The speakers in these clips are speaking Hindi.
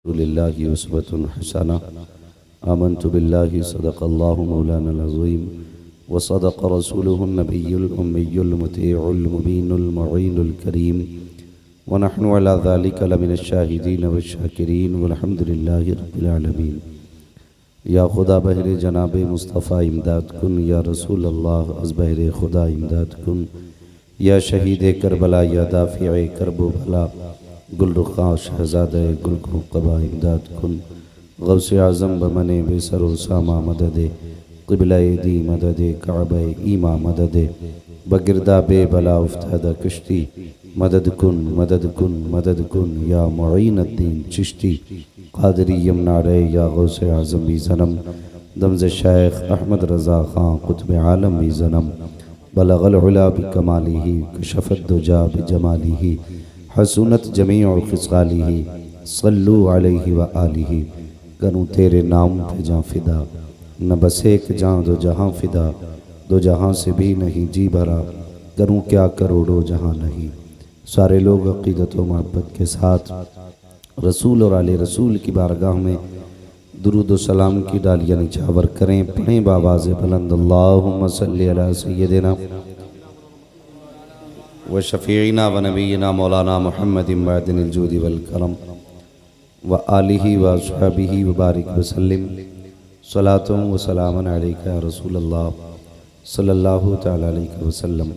लिल्लाहि उस्वतुन हसना आमन्तु बिल्लाहि सदक़ल्लाहु मौलाना अज़ीम व सदक़ रसूलुहुन नबियुल उम्मियुल मुतीउल मुबीनुल मुईनुल करीम व नहनु अला ज़ालिका लमिनश शाहिदीन व शाकिरीन वल्हम्दुलिल्लाहि रब्बिल आलमीन। या खुदा बहरे जनाब मुस्तफ़ा इमदाद कुन, या रसूल अल्लाह अज़ बहरे खुदा इमदाद कुन, या शहीद करबला या दाफ़िए करबो भला गुलरुखा शहज़ाद गुलक़बा इमदाद कुन। गौसे आज़म बमने बेसरो सामा मददे क़िबला दी मददे काबा ईमा मददे बगिरदा बे बला उफ्तादा कश्ती मदद कुन मदद कुन मदद कुन। या मुईनुद्दीन चिश्ती क़ादरी यमना रे, या गौसे आज़म भी ज़नम दमज़ शेख अहमद रज़ा ख़ां क़ुत्ब आलम भी ज़नम बलगल उला बिकमालिही कशफ़त दुजा बिजमालिही हसूनत जमीउ ख़िसालिही सल्लु अलैहि व आलिही। करूँ तेरे नाम पे जाँ फ़िदा, न बस एक जाँ दो जहाँ फ़िदा, दो जहाँ से भी नहीं जी भरा, करूँ क्या करोड़ों जहाँ नहीं। सारे लोग अक़ीदत व मोहब्बत के साथ रसूल और आले रसूल की बारगाह में दुरूद व सलाम की डालियाँ निछावर करें। पढ़ें बावाज़ बुलंद अल्लाहुम्मा सल्ली अला सय्यदिना व शफ़ीना व नबीना मौलाना मुहम्मदिन वादिनिल जूदी वल करम व आलिही व अस्हाबिही व बारिक वसल्लिम सलातुम व सलामन अलैका या रसूल अल्लाह सल्लल्लाहु तआला अलैहि वसल्लम।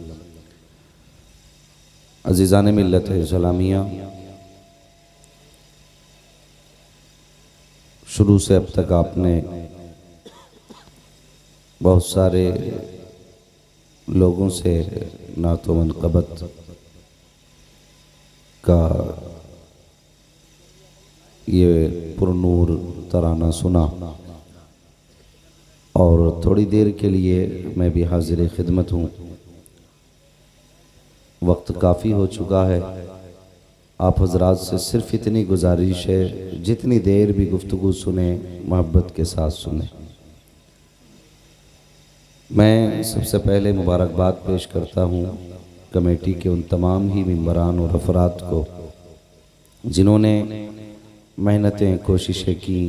अज़ीज़ान मिल्लत इस्लामिया, शुरू से अब तक आपने बहुत सारे लोगों से नात व मनक़बत का ये पुरनूर तराना सुना और थोड़ी देर के लिए मैं भी हाजिर खिदमत हूँ। वक्त काफ़ी हो चुका है। आप हजरात से सिर्फ इतनी गुजारिश है, जितनी देर भी गुफ्तगू सुने मोहब्बत के साथ सुने। मैं सबसे पहले मुबारकबाद पेश करता हूँ कमेटी के उन तमाम ही मेंबरान और अफराद को जिन्होंने मेहनतें कोशिशें की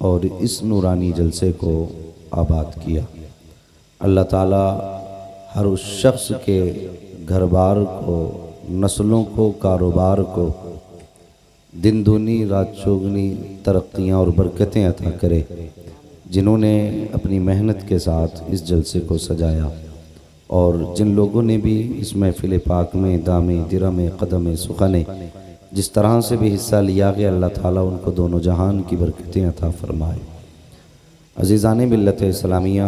और इस नूरानी जलसे को आबाद किया। अल्लाह ताला हर उस शख्स के घर बार को, नस्लों को, कारोबार को दिन दूनी रात चौगनी तरक्कियाँ और बरकतें अता करे, जिन्होंने अपनी मेहनत के साथ इस जलसे को सजाया और जिन लोगों ने भी इस महफिल पाक में दामे दिरमे कदम सुखने जिस तरह से भी हिस्सा लिया गया, अल्लाह ताला उनको दोनों जहान की बरकतें अता फरमाए। अज़ीज़ान मिल्लत इस्लामिया,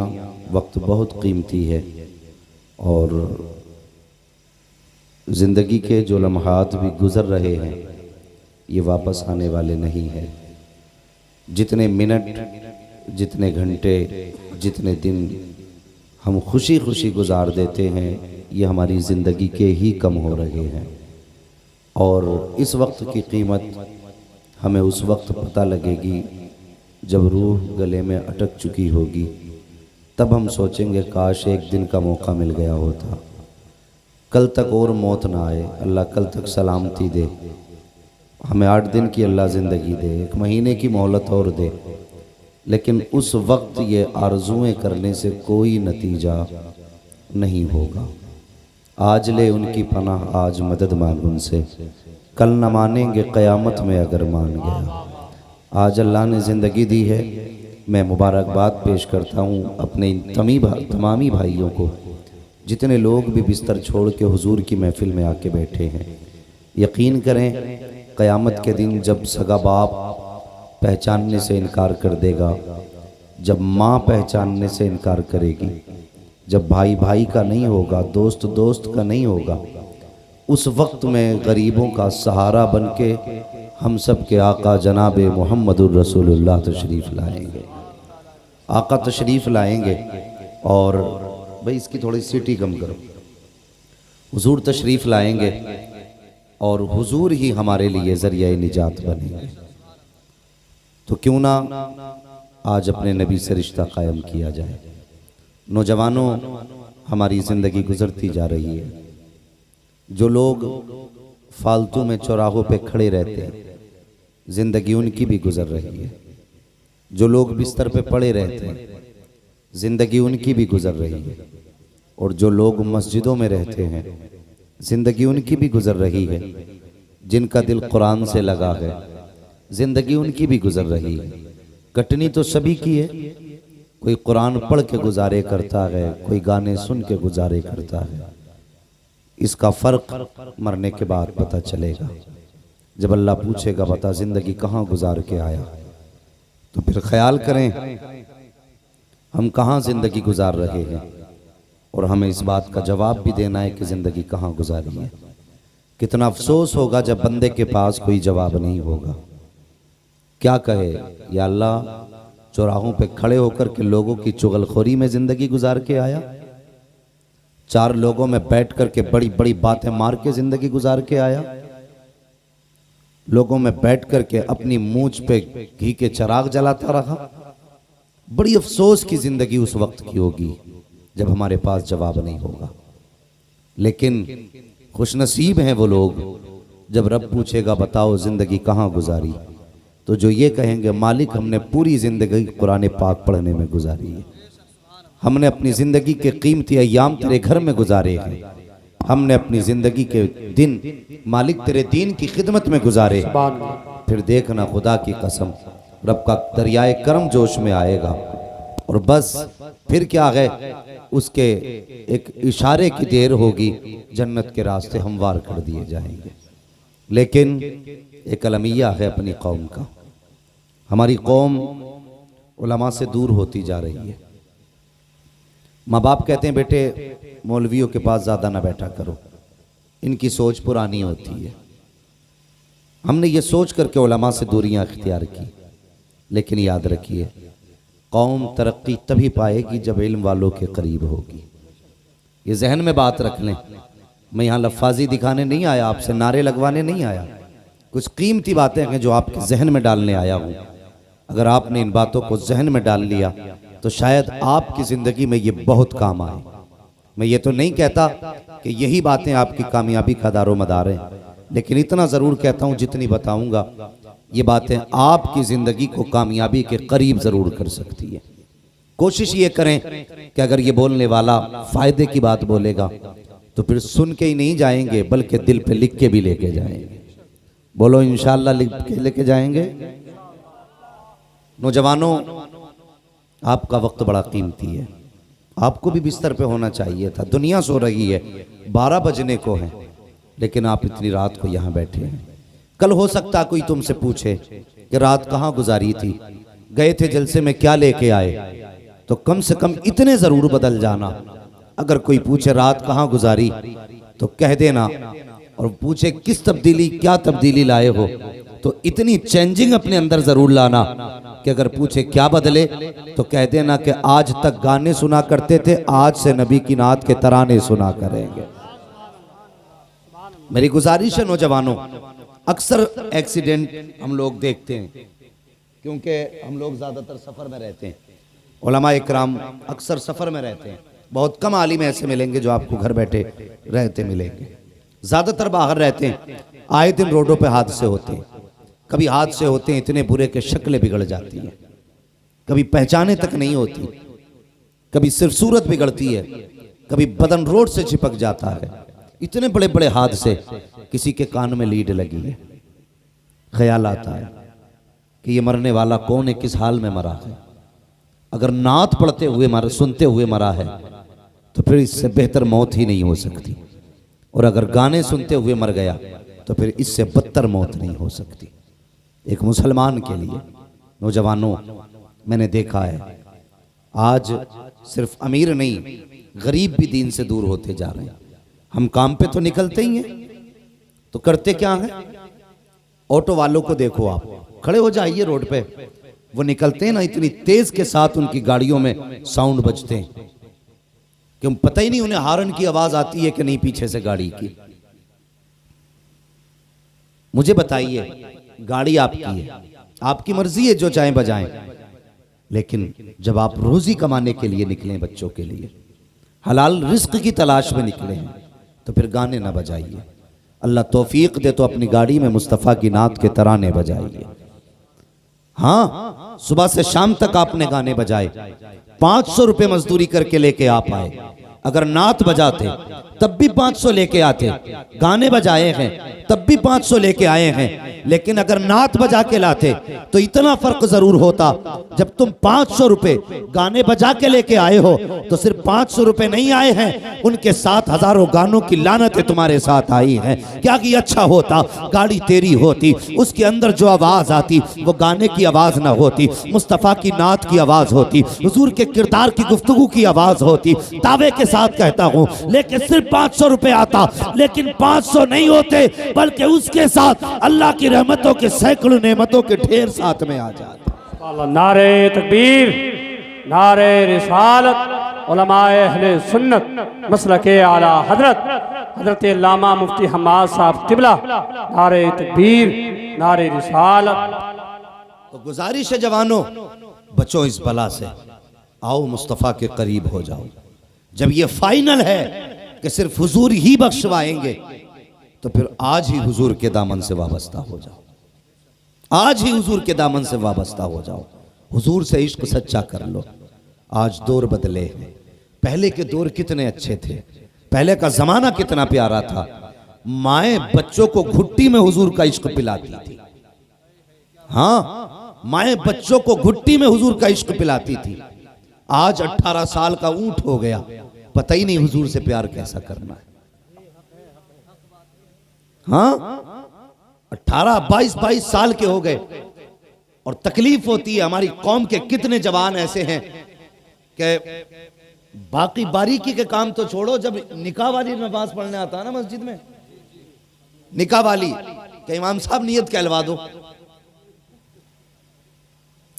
वक्त बहुत कीमती है और ज़िंदगी के जो लम्हात भी गुज़र रहे हैं ये वापस आने वाले नहीं हैं। जितने मिनट, जितने घंटे, जितने दिन हम खुशी खुशी गुजार देते हैं ये हमारी ज़िंदगी के ही कम हो रहे हैं और इस वक्त की कीमत हमें उस वक्त पता लगेगी जब रूह गले में अटक चुकी होगी। तब हम सोचेंगे काश एक दिन का मौका मिल गया होता, कल तक और मौत ना आए, अल्लाह कल तक सलामती दे, हमें 8 दिन की अल्लाह ज़िंदगी दे, 1 महीने की मोहलत और दे। लेकिन उस वक्त ये आरज़ुएँ करने से कोई नतीजा नहीं होगा। आज ले उनकी पनाह, आज मदद मांग उनसे, कल न मानेंगे क़यामत में अगर मान गया। आज अल्लाह ने ज़िंदगी दी है। मैं मुबारकबाद पेश करता हूँ अपने इन तमामी भाइयों को, जितने लोग भी बिस्तर छोड़ के हुजूर की महफिल में आके बैठे हैं। यकीन करें क़यामत के दिन जब सगा बाप पहचानने से इनकार कर देगा, जब माँ पहचानने से इनकार करेगी, जब भाई भाई का नहीं होगा, दोस्त दोस्त का नहीं होगा, उस वक्त में गरीबों का सहारा बन के हम सब के आका जनाब मोहम्मदुर रसूलुल्लाह तशरीफ़ लाएंगे। आका तशरीफ़ लाएंगे और भाई इसकी थोड़ी सीटी कम करो। हुजूर तशरीफ़ लाएंगे और हुजूर ही हमारे लिए ज़रिया निजात बनेंगे। तो क्यों ना आज अपने नबी से रिश्ता कायम किया जाए। नौजवानों, हमारी ज़िंदगी गुजरती जा रही है। जो लोग फालतू में चौराहों पे खड़े रहते हैं, ज़िंदगी उनकी भी गुजर रही है। जो लोग बिस्तर पे पड़े रहते हैं, ज़िंदगी उनकी भी गुजर रही है। और जो लोग मस्जिदों में रहते हैं, ज़िंदगी उनकी भी गुजर रही है। जिनका दिल कुरान से लगा है, ज़िंदगी उनकी भी गुजर रही है। कटनी तो सभी की है। कोई कुरान पढ़ के गुजारे करता है, कोई गाने सुन के गुजारे करता है। इसका फ़र्क मरने के बाद पता चलेगा। जब अल्लाह पूछेगा बता ज़िंदगी कहाँ गुजार के आया, तो फिर ख्याल करें हम कहाँ ज़िंदगी गुजार रहे हैं, और हमें इस बात का जवाब भी देना है कि ज़िंदगी कहाँ गुजारी है। कितना अफसोस होगा जब बंदे के पास कोई जवाब नहीं होगा। क्या कहे, या अल्लाह चौराहों पे खड़े होकर के लोगों की चुगलखोरी में ज़िंदगी गुजार के आया, चार लोगों में बैठ कर के बड़ी बड़ी बातें मार के ज़िंदगी गुजार के आया, लोगों में बैठ कर के अपनी मूंछ पे घी के चिराग जलाता रहा। बड़ी अफसोस की ज़िंदगी उस वक्त की होगी जब हमारे पास जवाब नहीं होगा। लेकिन खुशनसीब हैं वो लोग, जब रब पूछेगा बताओ ज़िंदगी कहाँ गुजारी, तो जो ये कहेंगे मालिक हमने पूरी ज़िंदगी कुरान पाक पढ़ने में गुजारी है, हमने अपनी ज़िंदगी के कीमती अय्याम तेरे घर में गुजारे हैं, हमने अपनी ज़िंदगी के दिन मालिक तेरे दीन की खिदमत में गुजारे। फिर देखना खुदा की कसम रब का दरियाए करम जोश में आएगा, और बस फिर क्या है, उसके एक इशारे की देर होगी, जन्नत के रास्ते हमवार कर दिए जाएंगे। लेकिन एक अलमिया है अपनी कौम का। हमारी कौम उलमा से दूर होती जा रही है। माँ बाप कहते हैं बेटे मौलवियों के पास ज़्यादा ना बैठा करो, इनकी सोच पुरानी होती है। हमने ये सोच करके उलमा से दूरियां इख्तियार की। लेकिन याद रखिए, कौम तरक्की तभी पाएगी जब इल्म वालों के करीब होगी। ये जहन में बात रख लें। मैं यहाँ लफ्फाजी दिखाने नहीं आया, आपसे नारे लगवाने नहीं आया। कुछ कीमती बातें हैं जो आपके जहन में डालने आया हूँ। अगर आपने इन बातों को जहन में डाल लिया तो शायद आपकी ज़िंदगी में ये बहुत काम आए। मैं ये तो नहीं कहता कि यही बातें आपकी कामयाबी का दारो मदार हैं, लेकिन इतना ज़रूर कहता हूँ जितनी बताऊँगा ये बातें आपकी ज़िंदगी को कामयाबी के करीब ज़रूर कर सकती है। कोशिश ये करें कि अगर ये बोलने वाला फ़ायदे की बात बोलेगा तो फिर सुन के ही नहीं जाएंगे, बल्कि दिल पे लिख के भी लेके जाएंगे। बोलो इंशाअल्लाह लिख के लेके जाएंगे। नौजवानों, आपका वक्त बड़ा कीमती है। आपको भी बिस्तर पे होना चाहिए था। दुनिया सो रही है, 12 बजने को है, लेकिन आप इतनी रात को यहाँ बैठे हैं। कल हो सकता कोई तुमसे पूछे कि रात कहाँ गुजारी थी, गए थे जलसे में, क्या लेके आए, तो कम से कम इतने ज़रूर बदल जाना। अगर कोई पूछे रात कहाँ गुजारी तो कह देना, और पूछे किस तब्दीली, क्या तब्दीली लाए हो, तो इतनी चेंजिंग अपने अंदर ज़रूर लाना कि अगर पूछे क्या बदले तो कह देना कि आज तक गाने सुना करते थे, आज से नबी की नात के तराने सुना करेंगे। मेरी गुजारिश है नौजवानों, अक्सर एक्सीडेंट हम लोग देखते हैं क्योंकि हम लोग ज़्यादातर सफ़र में रहते हैं। उलमा इकराम अक्सर सफ़र में रहते हैं। बहुत कम आलिम ऐसे मिलेंगे जो आपको घर बैठे रहते मिलेंगे। ज़्यादातर बाहर रहते हैं। आए दिन रोडों पे हादसे होते हैं। कभी हादसे होते हैं इतने बुरे कि शक्लें बिगड़ जाती हैं, कभी पहचाने तक नहीं होती, कभी सिर्फ सूरत बिगड़ती है, कभी बदन रोड से चिपक जाता है। इतने बड़े बड़े हादसे, किसी के कान में लीड लगी है, ख्याल आता है कि ये मरने वाला कौन है, किस हाल में मरा है। अगर नात पढ़ते हुए मरा, सुनते हुए मरा है तो फिर इससे बेहतर मौत ही नहीं हो सकती, और अगर गाने सुनते हुए मर गया तो फिर इससे बदतर मौत नहीं हो सकती। एक मुसलमान के लिए नौजवानों, मैंने देखा है आज सिर्फ अमीर नहीं, गरीब भी दीन से दूर होते जा रहे हैं। हम काम पे तो निकलते ही हैं, तो करते क्या हैं? ऑटो वालों को देखो, आप खड़े हो जाइए रोड पे, वो निकलते हैं ना, इतनी तेज के साथ उनकी गाड़ियों में साउंड बजते हैं कि पता ही नहीं उन्हें हार्न की आवाज आती है कि नहीं पीछे से गाड़ी की। मुझे बताइए, गाड़ी आपकी है, आपकी मर्जी है जो चाहे बजाएं, लेकिन जब आप रोजी कमाने के लिए निकले, बच्चों के लिए हलाल रिस्क की तलाश में निकले हैं, तो फिर गाने ना बजाइए। अल्लाह तौफीक दे तो अपनी गाड़ी में मुस्तफ़ा की नात के तराने बजाइए। हाँ, सुबह से शाम तक आपने गाने बजाए, 500 रुपए मजदूरी करके लेके आप आए। अगर नात बजाते तब भी 500 लेके आते, गाने बजाए हैं तब भी 500 लेके आए हैं, लेकिन अगर नात बजा के लाते तो इतना फर्क जरूर होता। जब तुम 500 रुपए गाने बजा के लेके आए हो तो सिर्फ 500 रुपए नहीं आए हैं, उनके साथ हजारों गानों की लानतें तुम्हारे साथ आई हैं। क्या कि अच्छा होता गाड़ी तेरी होती, उसके अंदर जो आवाज आती वो गाने की आवाज ना होती, मुस्तफ़ा की नात की आवाज होती, हुजूर के किरदार की गुफ्तगू की आवाज होती। दावे के साथ कहता हूं, लेकिन सिर्फ 500 रुपए आता, लेकिन 500 नहीं होते बल्कि उसके साथ अल्लाह की रहमतों के सैकड़ों नेमतों के ढेर साथ में आ जाते। नारे तकबीर, नारे रिसालत, उलमाए अहले सुन्नत मसलके आला हजरत हजरत अल्लामा मुफ्ती हम्माद साहब किबला, नारे तकबीर, नारे रिसालत। तो गुजारिश है जवानों, बचो इस बला से, आओ मुस्तफ़ा के करीब हो जाओ। जब ये फाइनल है कि सिर्फ हुजूर ही बख्शवाएंगे तो फिर आज ही हुजूर के दामन से वाबस्ता हो जाओ, आज ही हुजूर के दामन से वाबस्ता हो जाओ, हुजूर से इश्क सच्चा कर लो। आज दौर बदले हैं, पहले के दौर कितने अच्छे थे, पहले का जमाना कितना प्यारा था। माएँ बच्चों को घुट्टी में हुजूर का इश्क पिलाती थी। हाँ, माएँ बच्चों को घुट्टी में हुजूर का इश्क पिलाती थी। आज 18 साल का ऊंट हो गया, पता ही नहीं हुजूर से प्यार कैसा करना है। हाँ, 18-22 साल के हो गए और तकलीफ होती है। हमारी कौम के कितने जवान ऐसे हैं कि बाकी बारीकी के काम तो छोड़ो, जब निकाह वाली नमाज पढ़ने आता है ना मस्जिद में, निकाह वाली कि इमाम साहब नियत कहलवा दो,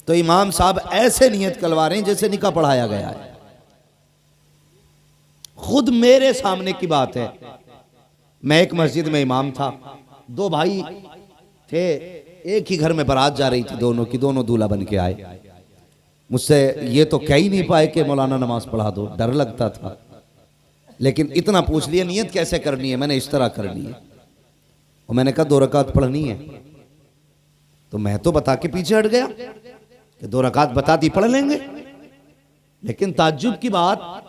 तो इमाम साहब ऐसे नियत कहलवा रहे हैं जैसे निकाह पढ़ाया गया है। खुद मेरे सामने की बात है, मैं एक मस्जिद में इमाम था, दो भाई थे, एक ही घर में बारात जा रही थी दोनों की, दोनों दूल्हा बन के आए। मुझसे ये तो कह ही नहीं पाए कि मौलाना नमाज पढ़ा दो, डर लगता था, लेकिन इतना पूछ लिया नियत कैसे करनी है, मैंने इस तरह करनी है। और मैंने कहा 2 रकात पढ़नी है, तो मैं तो बता के पीछे हट गया कि 2 रकात बता दी पढ़ लेंगे। लेकिन ताज्जुब की बात,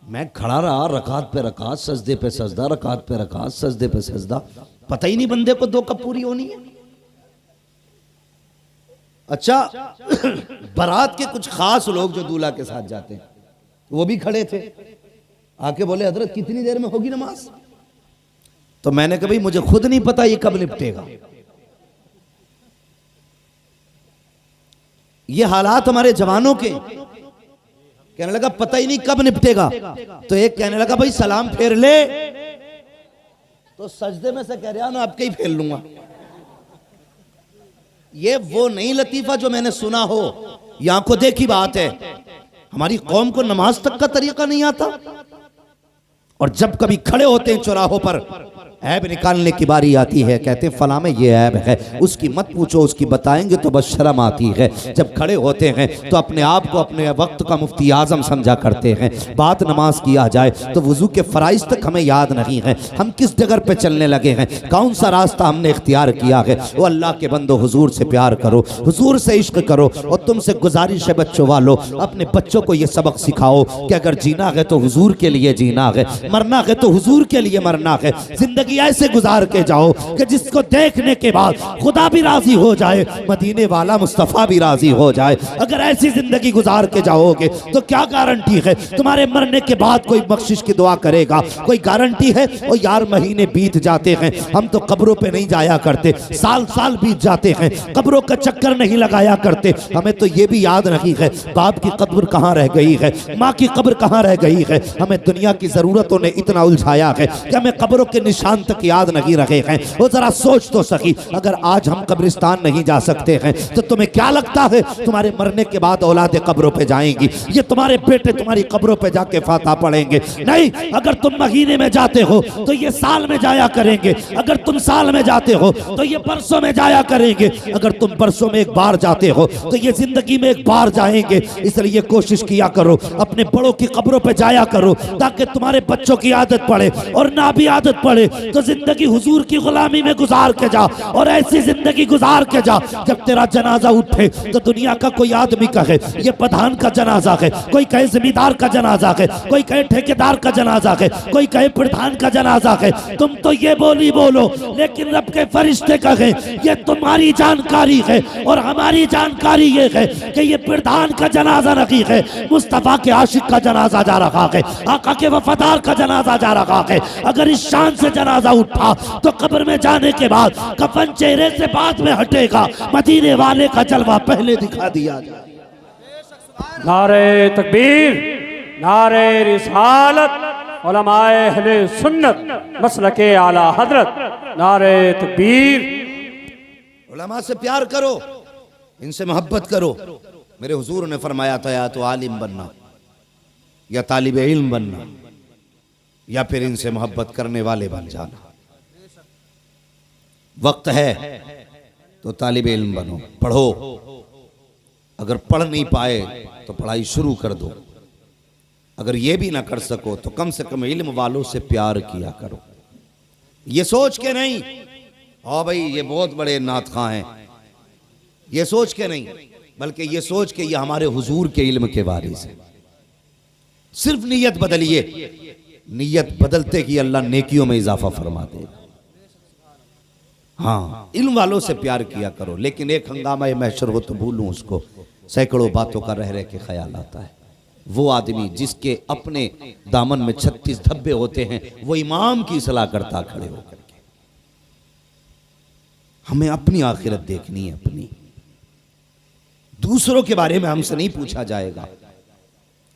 मैं खड़ा रहा, रकात पे रकात, सजदे पे सजदा, रकात पे रकात, सजदे पे सजदा, पता ही नहीं बंदे को 2 कब पूरी होनी है। अच्छा, बारात के कुछ खास लोग जो दूल्हा के साथ जाते हैं वो भी खड़े थे, आके बोले हजरत कितनी देर में होगी नमाज। तो मैंने कहा भाई मुझे खुद नहीं पता ये कब निपटेगा। ये हालात हमारे जवानों के, कहने लगा पता ही नहीं कब निपटेगा। तो एक कहने लगा भाई सलाम फेर ले, तो सजदे में से कह रहा ना आपके ही फेर लूंगा। ये वो नहीं लतीफा जो मैंने सुना हो, ये आंखों देखी बात है। हमारी कौम को नमाज तक का तरीका नहीं आता, और जब कभी खड़े होते हैं चौराहों पर, ऐब निकालने की बारी आती है, कहते हैं फला में ये ऐब है, उसकी मत पूछो, उसकी बताएंगे तो बस शर्म आती है। जब खड़े होते हैं तो अपने आप को अपने वक्त का मुफ्ती आजम समझा करते हैं। बात नमाज की आ जाए तो वुजू के फराइज तक हमें याद नहीं है, हम किस जगह पे चलने लगे हैं, कौन सा रास्ता हमने इख्तियार किया है। वो अल्लाह के बंदो, हुजूर से प्यार करो, हुजूर से इश्क करो, और तुमसे गुजारिश है बच्चों वालों, अपने बच्चों को ये सबक सिखाओ कि अगर जीना है तो हुजूर के लिए जीना है, मरना है तो हुजूर के लिए मरना है। जिंदगी ऐसे गुजार के जाओ कि जिसको देखने के बाद खुदा भी राजी हो जाए, मदीने वाला मुस्तफा भी राजी हो जाए। अगर ऐसी जिंदगी गुजार के जाओगे तो क्या गारंटी है तुम्हारे मरने के बाद कोई बख्शिश की दुआ करेगा, कोई गारंटी है? और यार महीने बीत जाते हैं, हम तो कब्रों पे नहीं जाया करते, साल साल बीत जाते हैं, कब्रों का चक्कर नहीं लगाया करते। हमें तो ये भी याद नहीं है बाप की कब्र कहाँ रह गई है, माँ की कब्र कहाँ रह गई है। हमें दुनिया की जरूरतों ने इतना उलझाया है कि हमें कब्रों के निशान तक याद नहीं रखे हैं। वो जरा सोच तो सकी, अगर आज हम कब्रिस्तान नहीं जा सकते हैं तो तुम्हें क्या लगता है तुम्हारे मरने के बाद औलादे कब्रों पे जाएंगी? ये तुम्हारे बेटे तुम्हारी कब्रों पे जाके फाता पढ़ेंगे? नहीं, अगर तुम महीने में जाते हो तो ये साल में जाया करेंगे, अगर तुम साल में जाते हो तो ये बरसों में जाया करेंगे, अगर तुम बरसों में एक बार जाते हो तो ये जिंदगी में एक बार जाएंगे। इसलिए कोशिश किया करो अपने बड़ों की कब्रों पे जाया करो, ताकि तुम्हारे बच्चों की आदत पड़े, और ना भी आदत पड़े तो जिंदगी हुजूर की गुलामी में गुजार के जा, और ऐसी जिंदगी गुजार के जा जब तेरा जनाजा उठे तो दुनिया का कोई आदमी कहे ये प्रधान का जनाजा है, कोई कहे जमींदार का जनाजा है, कोई कहे ठेकेदार का जनाजा है, कोई कहे प्रधान का जनाजा है। तुम तो ये बोली बोलो, लेकिन रब के फरिश्ते कहे ये तुम्हारी जानकारी है और हमारी जानकारी ये है कि ये प्रधान का जनाजा नहीं है, मुस्तफा के आशिक का जनाजा जा रहा है, आका के वफादार का जनाजा जा रहा है। अगर इस शान से जनाजा उठा तो कब्र में जाने के बाद कफन चेहरे से बाद में हटेगा, मदीने वाले का जलवा पहले दिखा दिया जाए। नारे तकबीर, नारे रिसालत, उलमाए अहले सुन्नत मसलके आला हजरत, नारे तकबीर। उलमा से प्यार करो, इनसे मोहब्बत करो। मेरे हुजूर ने फरमाया था या तो आलिम बनना या तालिबे इल्म बनना या फिर इनसे मोहब्बत करने वाले बन जाना। वक्त है तो तालिबे इल्म बनो, पढ़ो। अगर पढ़ नहीं पाए तो पढ़ाई शुरू कर दो। अगर ये भी ना कर सको तो कम से कम इल्म वालों से प्यार किया करो। ये सोच के नहीं ओ भाई ये बहुत बड़े नात खां हैं, ये सोच के नहीं, बल्कि ये सोच के ये हमारे हुजूर के इल्म के वारिस है। सिर्फ नीयत बदलिए, नीयत बदलते कि अल्लाह नेकियों में इजाफा फरमा देगा। हाँ, इल्म वालों से प्यार किया करो, लेकिन एक हंगामा महशर हो तो भूलूं उसको, सैकड़ों बातों का रह रह के ख्याल आता है। वो आदमी जिसके अपने दामन में 36 धब्बे होते हैं, वो इमाम की सलाह करता खड़े होकर के। हमें अपनी आखिरत देखनी है, अपनी। दूसरों के बारे में हमसे नहीं पूछा जाएगा,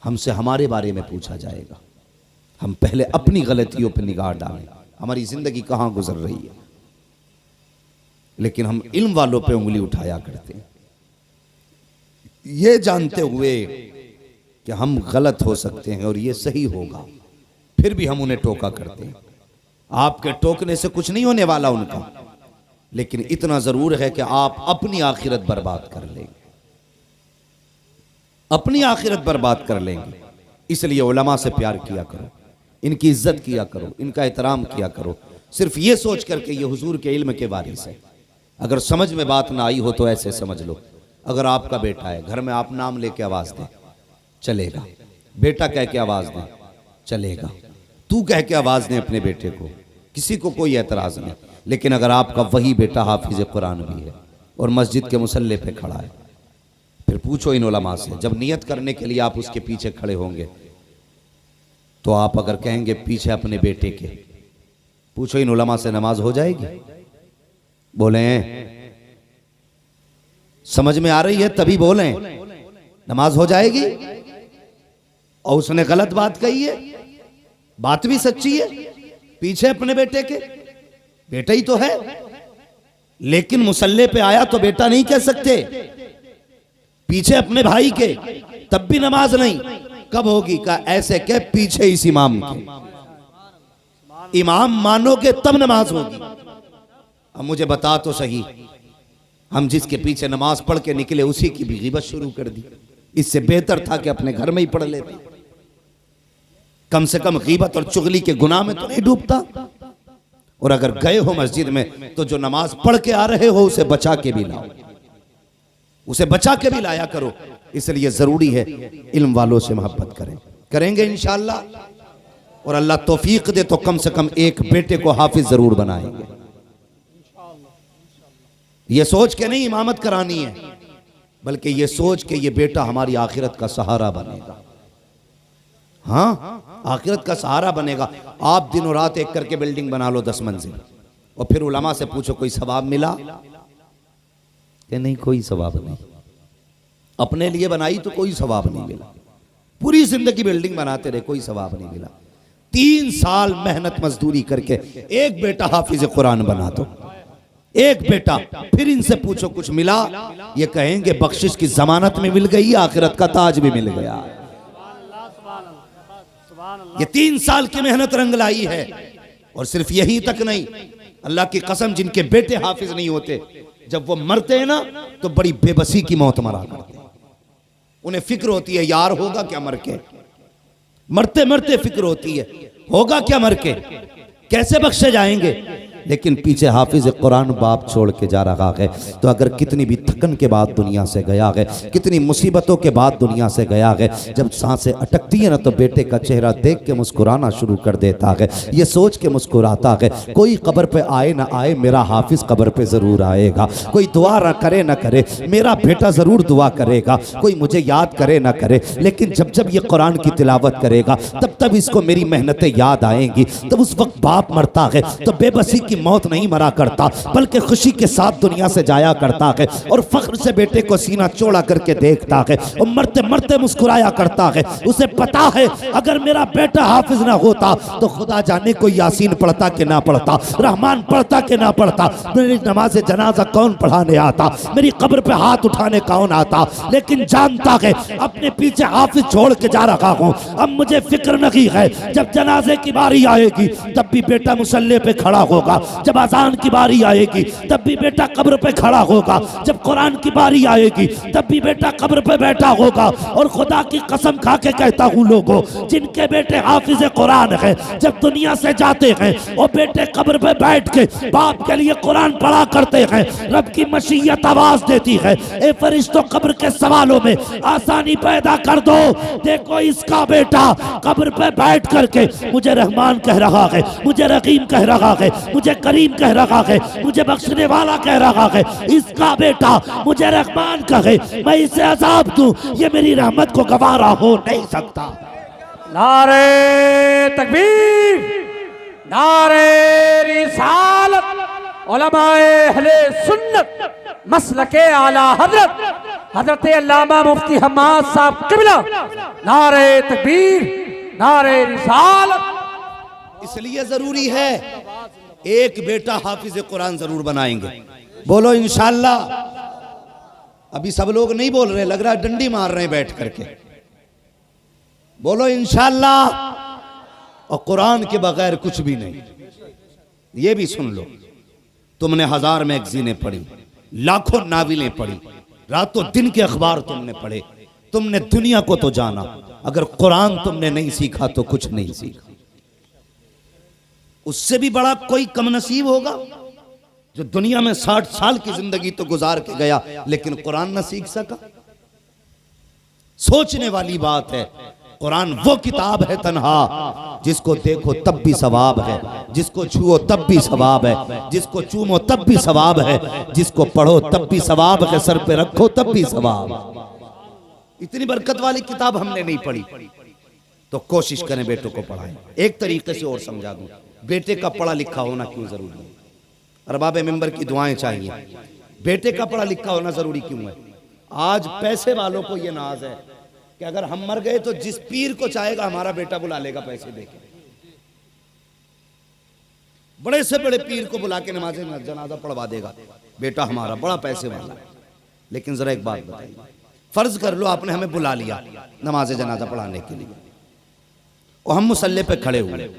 हमसे हमारे बारे में पूछा जाएगा। हम पहले अपनी गलतियों पर निगाह डालें, हमारी जिंदगी कहां गुजर रही है। लेकिन हम इल्म वालों पे उंगली उठाया करते हैं, ये जानते हुए कि हम गलत हो सकते हैं और ये सही होगा, फिर भी हम उन्हें टोका करते हैं। आपके टोकने से कुछ नहीं होने वाला उनका, लेकिन इतना जरूर है कि आप अपनी आखिरत बर्बाद कर लेंगे, अपनी आखिरत बर्बाद कर लेंगे। इसलिए उलमा से प्यार किया करो, इनकी इज्जत किया करो, इनका एहतराम किया करो, सिर्फ ये सोच करके ये हुजूर के इल्म के वारिस है। अगर समझ में बात ना आई हो तो ऐसे समझ लो, अगर आपका बेटा है, घर में आप नाम लेके आवाज दें चलेगा, बेटा कह के आवाज दें चलेगा, तू कह के आवाज दें अपने बेटे को, किसी को कोई एतराज नहीं। लेकिन अगर आपका वही बेटा हाफिज कुरान भी है और मस्जिद के मुसल्ले पे खड़ा है, फिर पूछो इन उलमा से, जब नियत करने के लिए आप उसके पीछे खड़े होंगे तो आप अगर कहेंगे पीछे अपने बेटे के, पूछो इन उलमा से नमाज हो जाएगी? बोले समझ में आ रही है तभी बोलें, नमाज हो जाएगी? और उसने गलत बात कही है, बात भी सच्ची है, पीछे अपने बेटे के, बेटा ही तो है, लेकिन मुसल्ले पे आया तो बेटा नहीं कह सकते, पीछे अपने भाई के, तब भी नमाज नहीं। कब होगी? का ऐसे के पीछे इस इमाम के, इमाम मानोगे तब नमाज होगी। अब मुझे बता तो सही, हम जिसके पीछे नमाज पढ़ के निकले उसी की भी गिबत शुरू कर दी। इससे बेहतर था कि अपने घर में ही पढ़ लेते, कम से कम गिबत और चुगली के गुनाह में तो नहीं डूबता। और अगर गए हो मस्जिद में तो जो नमाज पढ़ के आ रहे हो उसे बचा के भी लाओ, उसे बचा के भी लाया करो। इसलिए जरूरी है इल्म वालों से मोहब्बत करें, करेंगे इंशाअल्लाह, और अल्लाह तौफीक दे तो कम से कम एक बेटे को हाफिज जरूर बनाएंगे। ये सोच के नहीं इमामत करानी है, बल्कि ये सोच के ये बेटा हमारी आखिरत का सहारा बनेगा। हाँ, आखिरत का सहारा बनेगा। आप दिनों रात एक करके बिल्डिंग बना लो 10 मंजिल, और फिर उलमा से पूछो कोई सवाब मिला कि नहीं? कोई सवाब नहीं। अपने लिए बनाई तो कोई सवाब नहीं मिला, पूरी जिंदगी बिल्डिंग बनाते रहे, कोई सवाब नहीं मिला। 3 साल मेहनत मजदूरी करके एक बेटा हाफिज कुरान बना दो, एक बेटा, फिर इनसे पूछो कुछ मिला? ये कहेंगे बख्शिश की जमानत में मिल गई, आखिरत का ताज भी मिल गया। ये 3 साल की मेहनत रंग लाई है। और सिर्फ यही तक नहीं, अल्लाह की कसम जिनके बेटे हाफिज नहीं होते, जब वो मरते हैं ना तो बड़ी बेबसी की मौत मरा करते हैं। उन्हें फिक्र होती है यार होगा क्या मर के, मरते मरते फिक्र होती है होगा क्या मर के। कैसे बख्शे जाएंगे? लेकिन पीछे हाफिज कुरान बाप छोड़ के जा रहा है। तो अगर कितनी भी थकन के बाद दुनिया से गया है, कितनी मुसीबतों के बाद दुनिया से गया है, जब सांसें अटकती है ना तो बेटे का चेहरा देख के मुस्कुराना शुरू कर देता है। ये सोच के मुस्कुराता है कोई कब्र पे आए ना आए, मेरा हाफिज कब्र पे ज़रूर आएगा। कोई दुआ ना करे ना करे, मेरा बेटा ज़रूर दुआ करेगा। कोई मुझे याद करे ना करे, लेकिन जब जब ये कुरान की तिलावत करेगा तब तब इसको मेरी मेहनतें याद आएंगी। तब उस वक्त बाप मरता है तो बेबसी की मौत नहीं मरा करता, बल्कि खुशी के साथ दुनिया से जाया करता है और फख्र से बेटे को सीना चौड़ा करके देखता है और मरते मरते मुस्कुराया करता है। उसे पता है अगर मेरा बेटा हाफिज ना होता तो खुदा जाने कोई यासीन पढ़ता कि ना पढ़ता, रहमान पढ़ता कि ना पढ़ता, मेरी नमाज जनाजा कौन पढ़ाने आता, मेरी कब्र पे हाथ उठाने कौन आता। लेकिन जानता है अपने पीछे हाफिज छोड़ के जा रहा हूँ। अब मुझे फिक्र नहीं है, जब जनाजे की बारी आएगी तब भी बेटा मुसल्ले पे खड़ा होगा, जब अजान की बारी आएगी तब भी बेटा कब्र पे खड़ा होगा, जब कुरान की बारी आएगी तब भी बेटा कब्र पे बैठा होगा। और खुदा की कसम खा के कहता हूँ लोगों, जिनके बेटे हाफिज कुरान है जब दुनिया से जाते हैं वो बेटे कब्र पे बैठ के बाप के लिए कुरान पढ़ा करते हैं। रब की मशीयत आवाज देती है, ए फरिश्तों कब्र के सवालों में आसानी पैदा कर दो। देखो इसका बेटा कब्र पे बैठ करके मुझे रहमान कह रहा है, मुझे रहीम कह रहा है, मुझे करीम कह रहा है, मुझे बख्शने वाला कह रहा है। इसका बेटा मुझे रहमान कहे, मैं इसे अजाब दूं, ये मेरी रहमत को गवारा हो नहीं सकता। नारे तकबीर, नारे रिसालत, उलमाए अहले सुन्नत मसलके आला हजरत हजरत अल्लामा मुफ्ती हम्माद साहब किबला, नारे तकबीर, नारे रिसालत। इसलिए जरूरी है एक बेटा हाफिज कुरान जरूर बनाएंगे। बोलो इंशाअल्लाह। अभी सब लोग नहीं बोल रहे, लग रहा है डंडी मार रहे हैं बैठ करके। बोलो इंशाअल्लाह। और कुरान के बगैर कुछ भी नहीं। ये भी सुन लो, तुमने 1000 मैगजीनें पढ़ी, लाखों नाविलें पढ़ी, रातों दिन के अखबार तुमने पढ़े, तुमने दुनिया को तो जाना, अगर कुरान तुमने नहीं सीखा तो कुछ नहीं सीखा। उससे भी बड़ा कोई कम नसीब होगा जो दुनिया में 60 साल की जिंदगी तो गुजार के गया लेकिन कुरान न सीख सका। सोचने वाली बात है। कुरान वो किताब है तन्हा, जिसको देखो तब भी सवाब है, जिसको छुओ तब भी सवाब है, जिसको चूमो तब भी सवाब है, जिसको पढ़ो तब भी सवाब है, सर पे रखो तब भी सवाब। इतनी बरकत वाली किताब हमने नहीं पढ़ी तो कोशिश करें बेटों को पढ़ाएं। एक तरीके से और समझा दूं, बेटे का पढ़ा लिखा होना क्यों जरूरी है? अरबाब मिंबर की दुआएं चाहिए। बेटे का पढ़ा लिखा होना जरूरी क्यों है? आज पैसे वालों को यह नाज है कि अगर हम मर गए तो जिस पीर को चाहेगा हमारा बेटा बुला लेगा पैसे देके। बड़े से बड़े पीर को बुला के नमाज जनाजा पढ़वा देगा बेटा हमारा, बड़ा पैसे वाला है। लेकिन जरा एक बात बताइए, फर्ज कर लो आपने हमें बुला लिया नमाज जनाजा पढ़ाने के लिए और हम मुसल्ले पे खड़े हुए।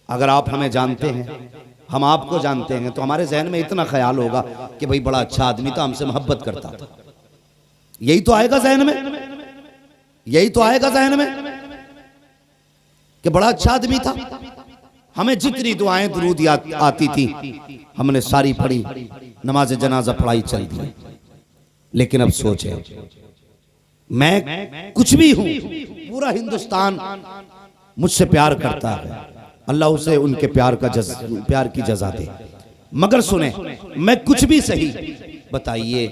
अगर आप हमें जानते हैं, हम आपको जानते हैं, तो हमारे जहन में इतना ख्याल होगा कि भाई बड़ा अच्छा आदमी था, हमसे मोहब्बत करता था। यही तो आएगा जहन में, यही तो आएगा जहन में कि बड़ा अच्छा आदमी था। हमें जितनी दुआएं दुरूद आती थी हमने सारी पढ़ी, नमाज जनाजा पढ़ाई चल दी। लेकिन अब सोचे, मैं कुछ भी हूं, पूरा हिंदुस्तान मुझसे प्यार करता है, अल्लाह उसे उनके प्यार की जज़ा दे। मगर सुने, मैं कुछ भी सही, बताइए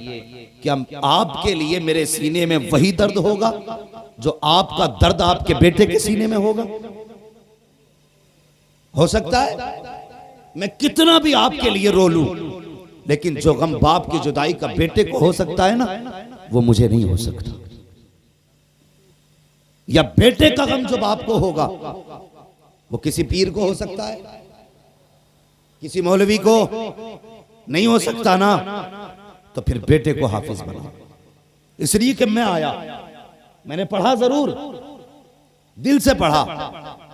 क्या आपके लिए मेरे सीने में वही दर्द होगा जो आपका दर्द आपके बेटे के सीने में होगा? हो सकता है मैं कितना भी आपके लिए रो लूं, लेकिन जो गम बाप की जुदाई का बेटे को हो सकता है ना, वो मुझे नहीं हो सकता। या बेटे का गम जो बाप को होगा वो किसी पीर को हो सकता है, किसी मौलवी को नहीं हो सकता ना। तो फिर बेटे को हाफिज बना। इसलिए कि मैं आया, मैंने पढ़ा जरूर, दिल से पढ़ा,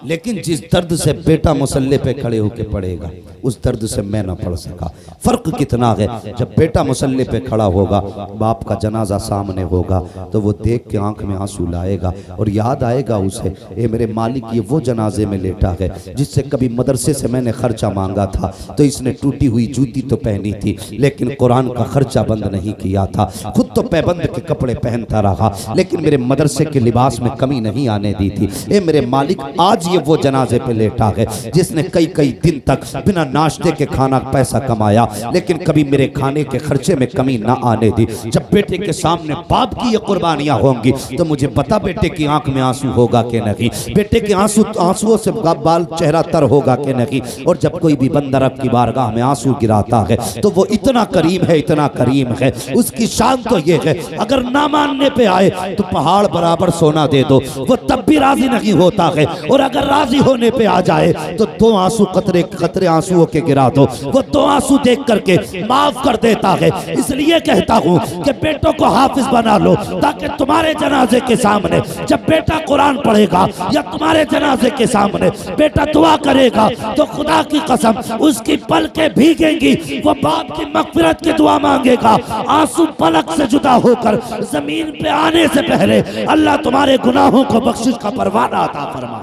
लेकिन जिस दर्द से बेटा मुसल्ले पे खड़े होकर पढ़ेगा उस दर्द से मैं ना पढ़ सका। फर्क कितना है, जब बेटा मुसल्ले पे खड़ा होगा, बाप का जनाजा सामने होगा, तो वो देख के आंख में आंसू लाएगा और याद आएगा उसे, ए मेरे मालिक ये वो जनाजे में लेटा है जिससे कभी मदरसे से मैंने खर्चा मांगा था तो इसने टूटी हुई जूती तो पहनी थी लेकिन कुरान का खर्चा बंद नहीं किया था, खुद तो पैबंद के कपड़े पहनता रहा लेकिन मेरे मदरसे के लिबास में कमी नहीं आने दी थी। ए मेरे मालिक आज ये वो जनाजे पे लेटा है जिसने कई कई दिन तक बिना नाश्ते के खाना पैसा कमाया लेकिन कभी मेरे खाने के खर्चे में कमी ना आने दी। जब बेटे के सामने बाप की ये कुर्बानियां होंगी तो मुझे पता बेटे की आंख में आंसू होगा कि नहीं, बेटे के आंसुओं से बाल चेहरा तर होगा कि नहीं। और जब कोई भी बंदा रब की बारगाह में आंसू गिराता है तो वो इतना करीम है, इतना करीम है, उसकी शान तो ये है अगर ना मानने पे आए तो पहाड़ बराबर सोना दे दो, वो तब भी राजी नहीं होता है। और अगर राजी होने पे आ जाए तो दो आंसू कतरे कतरे आंसुओं के गिरा दो, वो दो आंसू देख करके माफ कर देता है। इसलिए कहता हूँ कि बेटों को हाफिज बना लो ताकि तुम्हारे जनाजे के सामने जब बेटा कुरान पढ़ेगा या तुम्हारे जनाजे के सामने बेटा दुआ करेगा तो खुदा की कसम उसकी पलकें भीगेंगी, वो बाप की मगफिरत की दुआ मांगेगा, आंसू पलक से जुदा होकर जमीन पे आने से पहले अल्लाह तुम्हारे गुनाहों को बख्शिश का परवाना अता फरमा।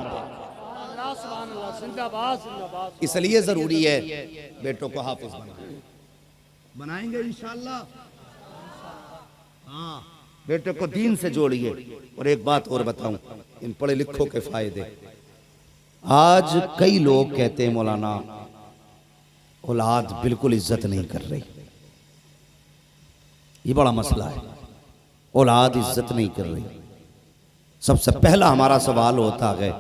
इसलिए जरूरी है बेटों को हाफिज बनाएंगे इंशाअल्लाह। हाँ, बेटे को दीन से जोड़िए। और एक बात और बताऊं, इन पढ़े लिखों के फायदे। आज कई लोग कहते हैं मौलाना औलाद बिल्कुल इज्जत नहीं कर रही, ये बड़ा मसला है, औलाद इज्जत नहीं कर रही। सबसे पहला हमारा सवाल होता है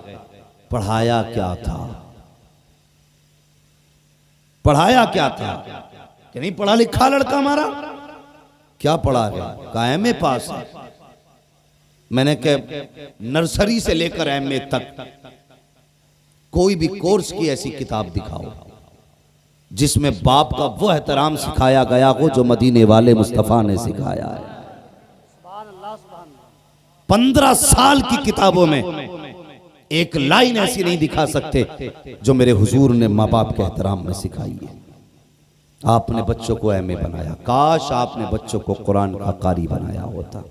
पढ़ाया क्या था, पढ़ाया क्या था कि नहीं पढ़ा लिखा लड़का हमारा, क्या पढ़ा है, कायमे पास है। मैंने कहा नर्सरी से लेकर एमए तक कोई भी कोर्स की ऐसी किताब दिखाओ जिसमें बाप का वो एहतराम सिखाया गया हो जो मदीने वाले मुस्तफा ने सिखाया है। 15 साल की किताबों में एक लाइन ऐसी नहीं दिखा सकते जो मेरे हुजूर ने माँ बाप के एहतराम में सिखाई है। आपने बच्चों को एमए बनाया, काश आपने बच्चों को कुरान का कारी बनाया होता,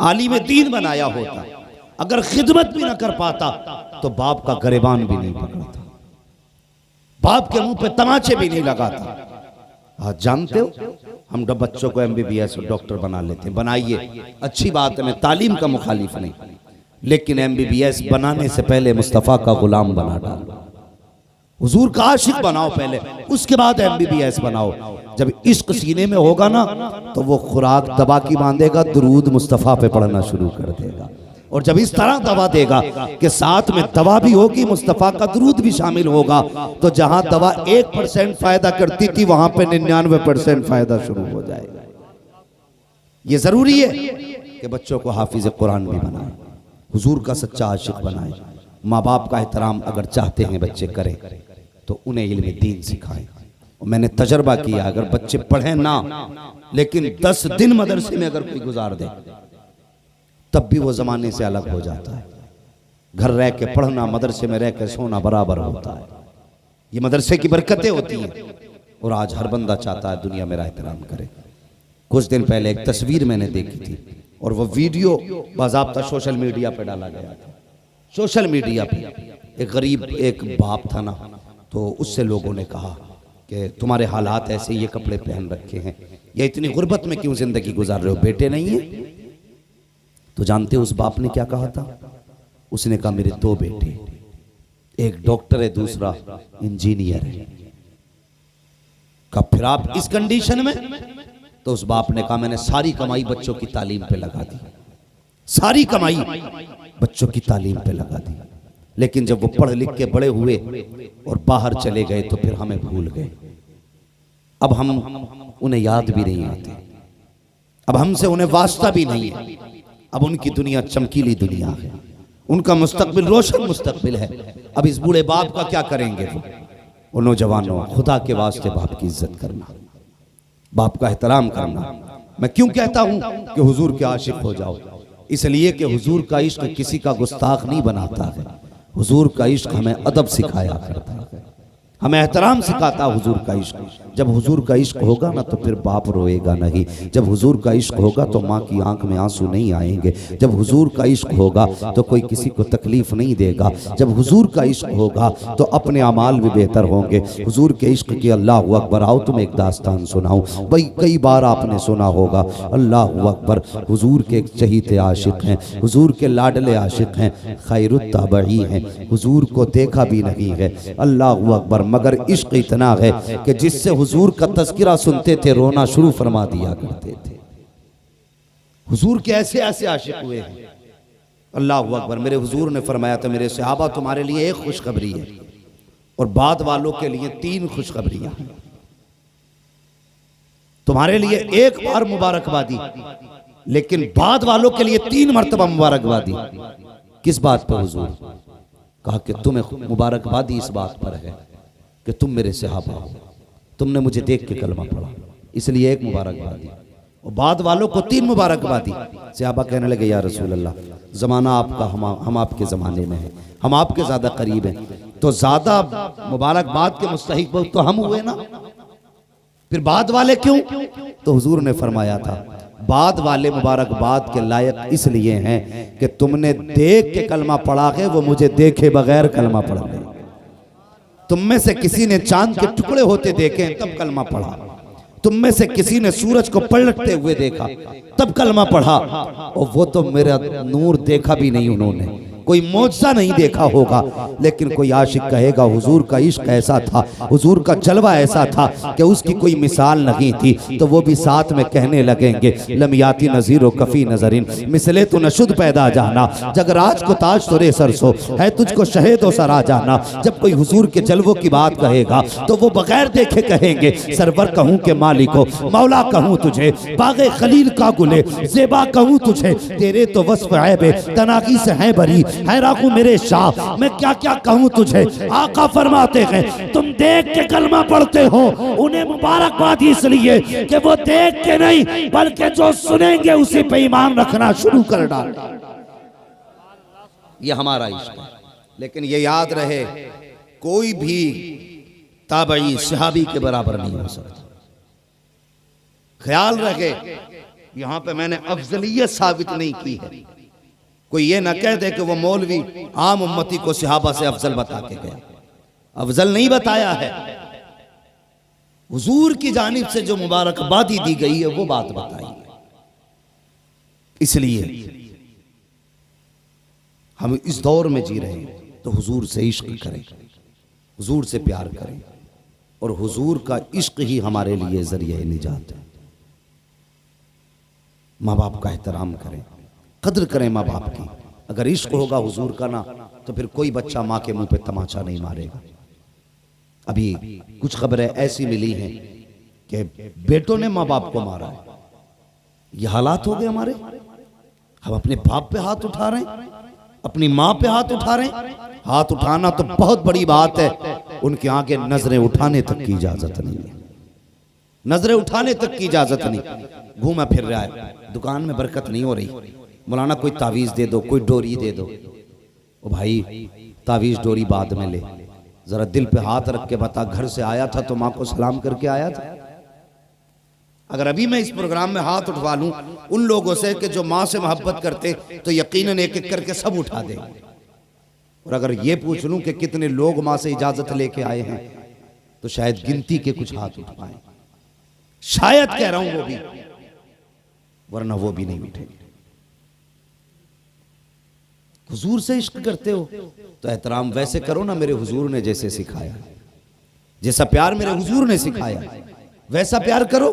आलिम दीन बनाया होता। अगर खिदमत भी ना कर पाता तो बाप का गरेबान भी नहीं पकड़ता, बाप के मुंह पे तमाचे भी नहीं लगाता। आज जानते हो हम बच्चों को एमबीबीएस और डॉक्टर बना लेते हैं, बनाइए, अच्छी बात है, मैं तालीम का मुखालिफ नहीं, लेकिन एमबीबीएस बनाने से पहले मुस्तफा का गुलाम बना डालो, हुजूर का आशिक बनाओ पहले, उसके बाद एमबीबीएस बनाओ। जब इश्क सीने में होगा ना तो वो खुराक दबा की बांधेगा, दुरूद मुस्तफा पे पढ़ना शुरू कर देगा। और जब इस तरह दवा देगा कि साथ में दवा भी होगी, मुस्तफा का दुरूद भी शामिल होगा, तो जहां दवा 1% फायदा करती थी वहां पे 99% फायदा शुरू हो जाएगा। ये जरूरी है कि बच्चों को हाफिज कुरान भी बनाए, हुजूर का सच्चा आशिक बनाए। माँ बाप का एहतराम अगर चाहते हैं बच्चे करें तो उन्हें इल्म दीन सिखाएं। और मैंने तजर्बा किया, अगर बच्चे पढ़ें ना लेकिन 10 दिन मदरसे में अगर कोई गुजार दे तब भी वो जमाने से अलग हो जाता है। घर रह के पढ़ना, मदरसे में रह के सोना बराबर होता है। ये मदरसे की बरकतें होती हैं और आज हर बंदा चाहता है दुनिया मेरा एहतराम करे। कुछ दिन पहले एक तस्वीर मैंने देखी थी और वो वीडियो बाज़ाब्ता सोशल मीडिया पे डाला गया था। सोशल मीडिया पे एक गरीब एक बाप था ना, तो उससे लोगों ने कहा कि तुम्हारे हालात ऐसे, ये कपड़े पहन रखे हैं, या इतनी गुर्बत में क्यों जिंदगी गुजार रहे हो, बेटे नहीं है? तो जानते हो उस बाप ने क्या कहा था? उसने कहा मेरे 2 बेटे, एक डॉक्टर है दूसरा इंजीनियर है। कब फिर आप इस कंडीशन में? तो उस बाप ने कहा मैंने सारी कमाई बच्चों की तालीम पे लगा दी, सारी कमाई बच्चों की तालीम पे लगा दी। लेकिन जब वो पढ़ लिख के बड़े हुए और बाहर चले गए तो फिर हमें भूल गए। अब हम उन्हें याद भी नहीं आते, अब हमसे उन्हें वास्ता भी नहीं है। अब उनकी दुनिया चमकीली दुनिया है, उनका मुस्तकबिल रोशन मुस्तकबिल है। अब इस बूढ़े बाप का क्या करेंगे वो नौजवानों? खुदा के वास्ते बाप की इज्जत करना, बाप का एहतराम करना। मैं क्यों कहता हूं कि हुजूर के आशिक हो जाओ? इसलिए कि हुजूर का इश्क किसी का गुस्ताख नहीं बनाता है, हुजूर का इश्क हमें अदब सिखाया करता है, हमें एहतराम सिखाता हुजूर का इश्क। जब हुजूर का इश्क होगा ना तो फिर बाप रोएगा नहीं, जब हुजूर का इश्क होगा तो माँ की आंख में आंसू नहीं आएंगे, जब हुजूर का इश्क होगा तो कोई किसी को तकलीफ नहीं देगा, जब हुजूर का इश्क होगा तो अपने अमाल भी बेहतर होंगे। हुजूर के इश्क की अल्लाह अकबर। आओ तुम एक दास्तान सुनाऊं भाई, कई बार आपने सुना होगा। अल्लाह अकबर, हुजूर के एक चहीते आशिक हैं, हुजूर के लाडले आशिक हैं, खैरुत ताबई हैं, हुजूर को देखा भी नहीं है। अल्लाह अकबर, मगर इश्क इतना है कि जिससे हुजूर का तज़किरा सुनते थे रोना शुरू फरमा दिया करते थे। हुजूर के ऐसे ऐसे आशिक हुए हैं। अल्लाह अकबर। मेरे हुजूर ने फरमाया था, मेरे सहाबा तुम्हारे लिए एक खुशखबरी है और बाद वालों के लिए 3 खुशखबरियां। तुम्हारे लिए एक बार मुबारकबादी, लेकिन बाद वालों के लिए 3 मरतबा मुबारकबादी। किस बात पर हुजूर? कहा कि तुम्हें मुबारकबादी इस बात पर है कि तुम मेरे सहाबा हो, तुमने मुझे देख के कलमा पढ़ा, इसलिए एक मुबारकबादी। और बाद वालों को 3 मुबारकबादी। सहाबा कहने लगे, या रसूल अल्लाह, ज़माना आपका, हम आपके ज़माने में हैं, हम आपके ज़्यादा करीब हैं, तो ज़्यादा मुबारकबाद के मुस्तहिक तो हम हुए ना, फिर बाद वाले क्यों? तो हुजूर ने फरमाया था, बाद वाले मुबारकबाद के लायक इसलिए हैं कि तुमने देख के कलमा पढ़ा है, वो मुझे देखे बगैर कलमा पढ़ गए। तुम में से किसी ने चांद के टुकड़े होते देखे तब कलमा पढ़ा, तुम में से किसी ने सूरज को पलटते हुए देखा तब कलमा पढ़ा, और वो तो मेरा नूर देखा भी नहीं उन्होंने, कोई मौजज़ा नहीं देखा होगा। लेकिन कोई आशिक कहेगा हुजूर का इश्क ऐसा था, हुजूर का जलवा ऐसा था कि उसकी कोई मिसाल नहीं थी, तो वो भी साथ में कहने लगेंगे, लमियाती नज़ीरो कफ़ी नज़रिन मिसले तो नशुद पैदा जाना, जग राज को ताज तोरे सरसो है तुझको शहेदो सरा जाना। जब कोई हुजूर के जलवों की बात कहेगा तो वो बगैर देखे कहेंगे, सरवर कहूँ के मालिको मौला कहूँ तुझे, बागे खलील का गुले ज़ेबा कहूँ तुझे, तेरे तो वस्फ़ ऐबे तनाकी से हैं बरी, है राखू मेरे शाह, मैं क्या क्या कहूँ तुझे। आका फरमाते हैं, तुम देख के कलमा पढ़ते हो, उन्हें मुबारकबाद इसलिए कि वो देख के नहीं बल्कि जो सुनेंगे उसी पे ईमान रखना शुरू कर डाल। ये हमारा इश्क है। लेकिन ये याद रहे, कोई भी ताबई सहाबी के बराबर नहीं हो सकता। ख्याल रखे, यहां पे मैंने अफजलियत साबित नहीं की है। कोई ये ना कह दे कि वो मौलवी आम उम्मती को सहाबा से अफजल बता के गया, अफजल नहीं बताया है। हुजूर की जानिब से जो मुबारकबादी दी गई है वो बात बताई है। इसलिए हम इस दौर में जी रहे हैं तो हुजूर से इश्क करें, हुजूर से प्यार करें, और हुजूर का इश्क ही हमारे लिए जरिए निजात है। माँ बाप का एहतराम करें, कद्र करें माँ बाप की। अगर इश्क होगा हुजूर का ना, तो फिर कोई बच्चा माँ के मुंह पे तमाचा नहीं मारेगा। अभी कुछ खबरें ऐसी मिली हैं कि बेटों ने माँ बाप को मारा है। ये हालात हो गए हमारे। हम अपने बाप पे हाथ उठा रहे हैं, अपनी माँ पे हाथ उठा रहे हैं। हाथ उठाना तो बहुत बड़ी बात है, उनके आगे नजरें उठाने तक की इजाजत नहीं है। नजरें उठाने तक की इजाजत नहीं। घूमा फिर रहा है, दुकान में बरकत नहीं हो रही, मौलाना कोई तावीज़ दे दो, कोई डोरी दे दो। ओ भाई, तावीज़ डोरी बाद में ले, जरा दिल पे हाथ रख के बता, घर से आया था तो माँ को सलाम करके आया था? अगर अभी मैं इस प्रोग्राम में हाथ उठवा लूं उन लोगों से कि जो माँ से मोहब्बत करते, तो यकीनन एक एक करके सब उठा दे। और अगर ये पूछ लूं कि कितने लोग माँ से इजाजत लेके आए हैं, तो शायद गिनती के कुछ हाथ उठ पाए, शायद कह रहा हूं वो भी, वरना वो भी नहीं उठेंगे। हुजूर से इश्क करते हो तो एहतराम वैसे करो ना मेरे हुजूर ने जैसे सिखाया, जैसा प्यार मेरे हुजूर ने सिखाया वैसा प्यार करो।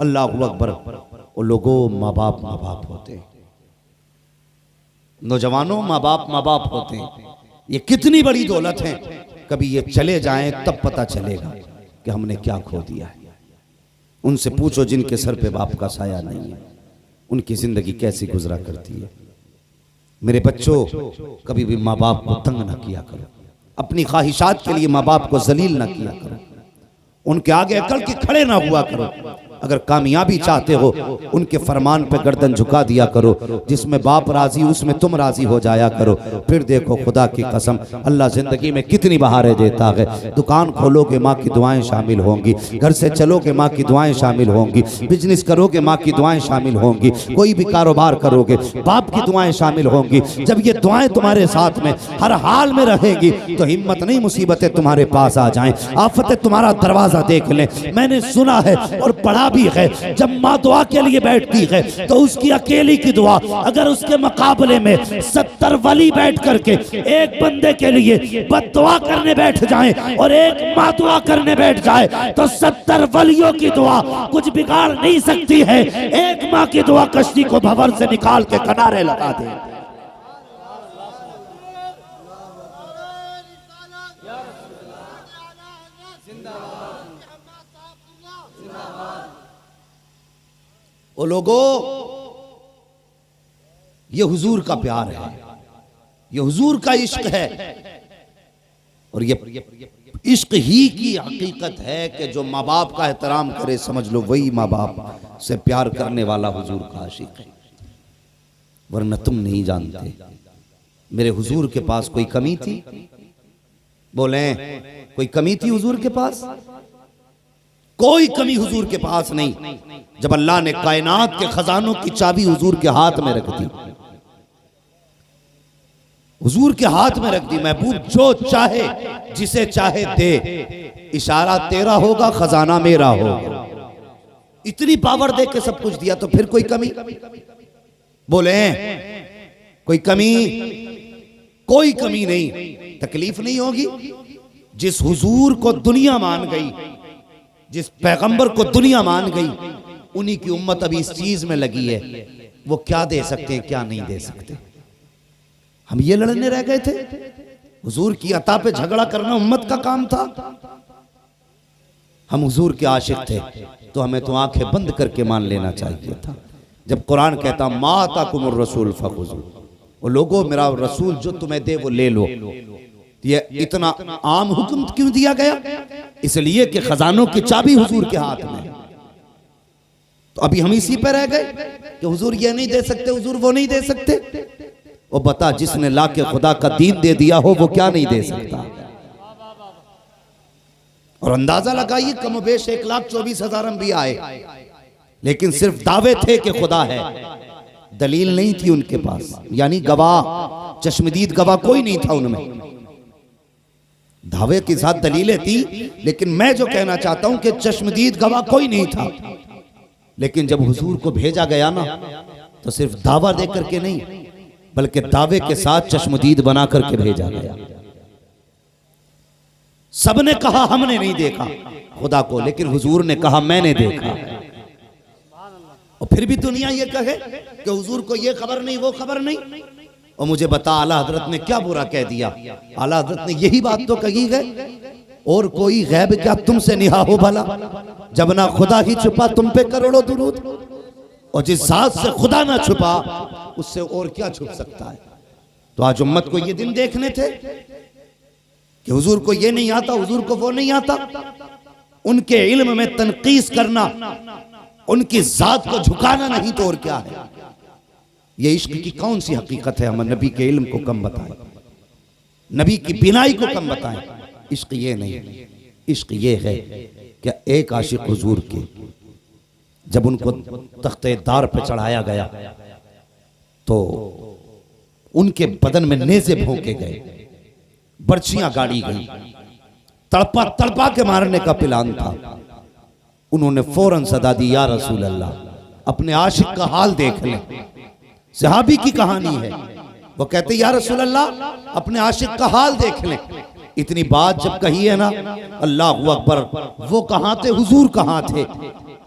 अल्लाह अकबर। वो लोगों, माँ बाप होते हैं, नौजवानों माँ बाप होते हैं। ये कितनी बड़ी दौलत है, कभी ये चले जाएं तब पता चलेगा कि हमने क्या खो दिया है। उनसे पूछो जिनके सर पे बाप का साया नहीं है, उनकी जिंदगी कैसी गुजरा करती है। मेरे बच्चों, कभी भी माँ बाप को तंग ना किया करो, अपनी ख्वाहिशात के लिए माँ बाप को जलील ना किया करो, उनके आगे अकल के खड़े ना हुआ करो। अगर कामयाबी चाहते हो उनके फरमान पे गर्दन झुका दिया करो, जिसमें बाप राजी उसमें तुम राजी हो जाया करो। फिर देखो खुदा की कसम अल्लाह जिंदगी में कितनी बहारें देता है। दुकान खोलोगे माँ की दुआएं शामिल होंगी, घर से चलोगे माँ की दुआएं शामिल होंगी, बिजनेस करोगे माँ की दुआएं शामिल होंगी, कोई भी कारोबार करोगे बाप की दुआएं शामिल होंगी। जब ये दुआएं तुम्हारे साथ में हर हाल में रहेगी तो हिम्मत नहीं मुसीबतें तुम्हारे पास आ जाएं, आफतें तुम्हारा दरवाजा देख लें। मैंने सुना है और पढ़ा भी है, जब माँ दुआ के लिए बैठती है तो उसकी अकेली की दुआ अगर उसके मुकाबले में 70 वली बैठ करके एक बंदे के लिए बद्दुआ करने बैठ जाएं और एक माँ दुआ करने बैठ जाए तो 70 वलियों की दुआ कुछ बिगाड़ नहीं सकती है। एक माँ की दुआ कश्ती को भंवर से निकाल के किनारे लगा दे। ओ लोगों, ये हुजूर का प्यार है, ये हुजूर का इश्क है और ये इश्क ही की हकीकत है कि जो माँ बाप का एहतराम करे समझ लो वही माँ बाप से प्यार करने वाला हुजूर का आशिक है। वरना तुम नहीं जानते मेरे हुजूर के पास कोई कमी थी? बोले कोई कमी थी हुजूर के पास? कोई कमी हुजूर के पास नहीं। जब अल्लाह ने कायनात के खजानों की चाबी हुजूर के हाथ में रख दी, हुजूर के हाथ में रख दी, महबूब जो चाहे जिसे चाहे दे, इशारा तेरा होगा खजाना मेरा होगा। इतनी पावर दे के सब कुछ दिया तो फिर कोई कमी? बोले कोई कमी? कोई कमी नहीं। तकलीफ नहीं होगी? जिस हुजूर को दुनिया मान गई, जिस पैगंबर को दुनिया मान गई, उन्हीं की उम्मत अभी इस चीज में लगी है, वो क्या दे सकते हैं क्या नहीं दे सकते। हम ये लड़ने रह गए थे? हुजूर की अता पे झगड़ा करना उम्मत का काम था। हम हुजूर के आशिक थे तो हमें तो आंखें बंद करके मान लेना चाहिए था। जब कुरान कहता मा ताकुमुर रसूल फखुज़ू, वो लोगों मेरा रसूल जो तुम्हें दे वो ले लो, ये इतना आम हुक्म क्यों दिया गया? इसलिए कि खजानों की चाबी हुजूर के हाथ में। तो अभी हम इसी पे रह गए कि हुजूर ये नहीं दे सकते, हुजूर वो नहीं दे सकते। वो बता, जिसने ला के खुदा का दीन दे दिया हो वो क्या नहीं दे सकता? और अंदाजा लगाइए कमोबेश 1,24,000 अंबिया आए, लेकिन सिर्फ दावे थे कि खुदा है, दलील नहीं थी उनके पास, यानी गवाह, चश्मदीद गवाह कोई नहीं था उनमें। दावे के साथ दलीलें थी, लेकिन मैं जो कहना चाहता हूं कि चश्मदीद गवाह कोई नहीं था। लेकिन जब हुजूर को भेजा गया ना, तो सिर्फ दावा दे करके नहीं, बल्कि दावे के साथ चश्मदीद बना करके भेजा गया। सबने कहा हमने नहीं देखा खुदा को, लेकिन हुजूर ने कहा मैंने देखा। और फिर भी दुनिया ये कहे कि हुजूर को ये खबर नहीं वो खबर नहीं। और मुझे बता आला हजरत ने क्या बुरा कह दिया? आला हजरत ने यही बात तो कही है, और कोई गैब क्या तुमसे निहा हो भला, जब ना खुदा ही छुपा तुम पे करोड़ों दुरूद। और जिस जात से खुदा ना छुपा उससे और क्या छुप सकता है? तो आज उम्मत को ये दिन देखने थे कि हुजूर को ये नहीं आता, हुजूर को वो नहीं आता। उनके इल्म में तनकीस करना, उनकी जात को झुकाना नहीं तो और क्या है? ये इश्क की कौन सी हकीकत है? हम नबी के इल्म को कम बताएं, नबी की बिनाई को कम बताएं। इश्क ये नहीं, इश्क ये है कि एक आशिक हुजूर के जब उनको तख्ते दार पे चढ़ाया गया तो उनके बदन में नेज़े भोंके गए, बर्छियां गाड़ी गई, तड़पा तड़पा के मारने का प्लान था। उन्होंने फौरन सदा दी, या रसूल अल्लाह अपने आशिक का हाल देख लें। सहाबी की कहानी है, वो कहते या रसूल अल्लाह अपने आशिक का हाल देख लें। इतनी बात जब कही है ना, अल्लाहु अकबर, वो कहां थे हुजूर कहां थे?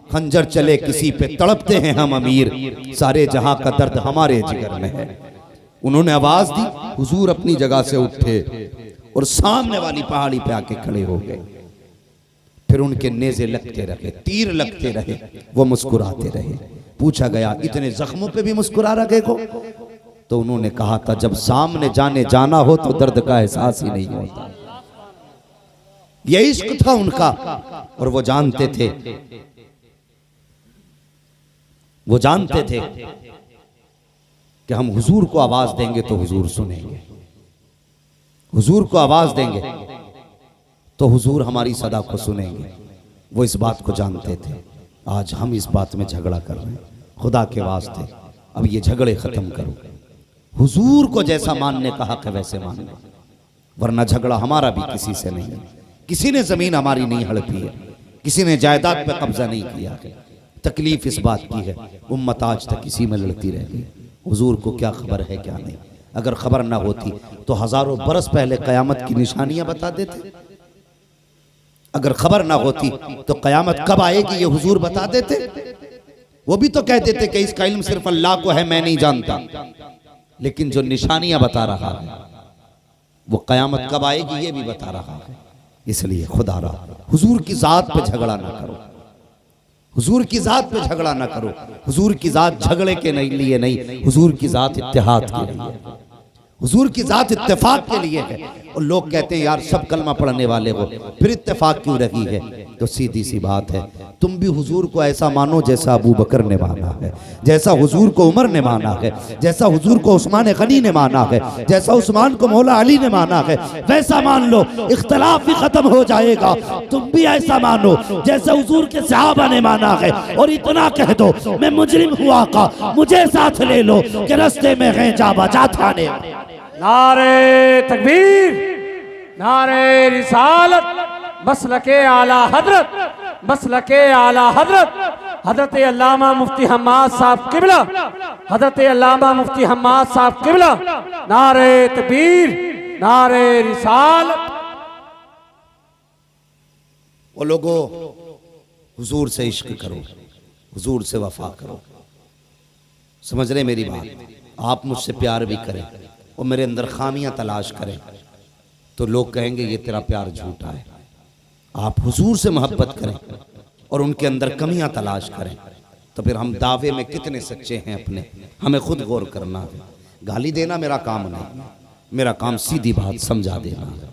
खंजर चले किसी पे तड़पते हैं हम अमीर, सारे जहां का दर्द हमारे जिगर में है। उन्होंने आवाज दी, हुजूर अपनी जगह से उठे और सामने वाली पहाड़ी पे आके खड़े हो गए। फिर उनके नेज़े लगते रहे, तीर लगते रहे, वो मुस्कुराते रहे। पूछा गया इतने जख्मों पे भी मुस्कुरा रखे को? तो उन्होंने कहा था जब सामने जाना हो तो दर्द का एहसास ही नहीं होता। ये इश्क था उनका, और वो जानते थे वो जानते थे कि हम हुजूर को आवाज देंगे तो हुजूर सुनेंगे, हुजूर को आवाज देंगे तो हुजूर हमारी सदा को सुनेंगे। वो इस बात को जानते थे। आज हम इस बात में झगड़ा कर रहे हैं। खुदा के वास्ते अब ये झगड़े खत्म करो। हुजूर को जैसा मानने का हक है वैसे मानना, वरना झगड़ा हमारा भी किसी से नहीं है। किसी ने जमीन हमारी नहीं हड़पी है, किसी ने जायदाद पे कब्जा नहीं किया है। तकलीफ इस बात की है उम्मत आज तक इसी में लड़ती रह गई। हुजूर को क्या खबर है क्या नहीं। अगर खबर ना होती तो हजारों बरस पहले कयामत की निशानियां बता देते। अगर खबर ना होती तो कयामत कब आएगी ये हुजूर बता देते। वो भी तो कह देते कि इसका इल्म सिर्फ अल्लाह को है, मैं नहीं जानता। लेकिन जो निशानियां बता रहा है वो कयामत कब आएगी ये भी बता रहा है। इसलिए खुदा रहा हुजूर की जात पे झगड़ा ना करो, हुजूर की जात पे झगड़ा ना करो। हुजूर की जात झगड़े के लिए नहीं, हुजूर की जात इत्तेहाद के लिए, हुजूर की जात इत्तेफाक के लिए है। और लोग कहते हैं यार सब कलमा पढ़ने वाले हो, फिर इत्तेफाक क्यों रही है? तो सीधी सी बात है, तुम भी हुजूर को ऐसा मानो जैसा अबू बकर ने माना है, जैसा हुजूर को उमर ने माना है, जैसा हुजूर को उस्मान गनी ने माना है, जैसा उस्मान को मौला अली ने माना है, वैसा मान लो। इख्तलाफ भी खत्म हो जाएगा। तुम भी ऐसा मानो जैसा हुजूर के सहाबा ने माना है। और इतना कह दो मैं मुजरिम हुआ का, मुझे साथ ले लो कि रास्ते में है जा बजा थाने। नारे तकबीर, नारे रिसालत, मसलके आला हजरत, मसलके आला हजरत, हजरत अल्लामा मुफ्ती हम्माद साहब किबला, हजरत अल्लामा मुफ्ती हम्माद साहब किबला। नारे तकबीर, नारे रिसालत। वो लोगों हुजूर से इश्क करो, हुजूर से वफा करो। समझ रहे मेरी बात? आप मुझसे प्यार भी करें और मेरे अंदर खामियां तलाश करें तो लोग कहेंगे ये तेरा प्यार झूठा है। आप हुजूर से मोहब्बत करें और उनके अंदर कमियां तलाश करें तो फिर हम दावे में कितने सच्चे हैं अपने, हमें खुद गौर करना है। गाली देना मेरा काम नहीं, मेरा काम सीधी बात समझा देना है।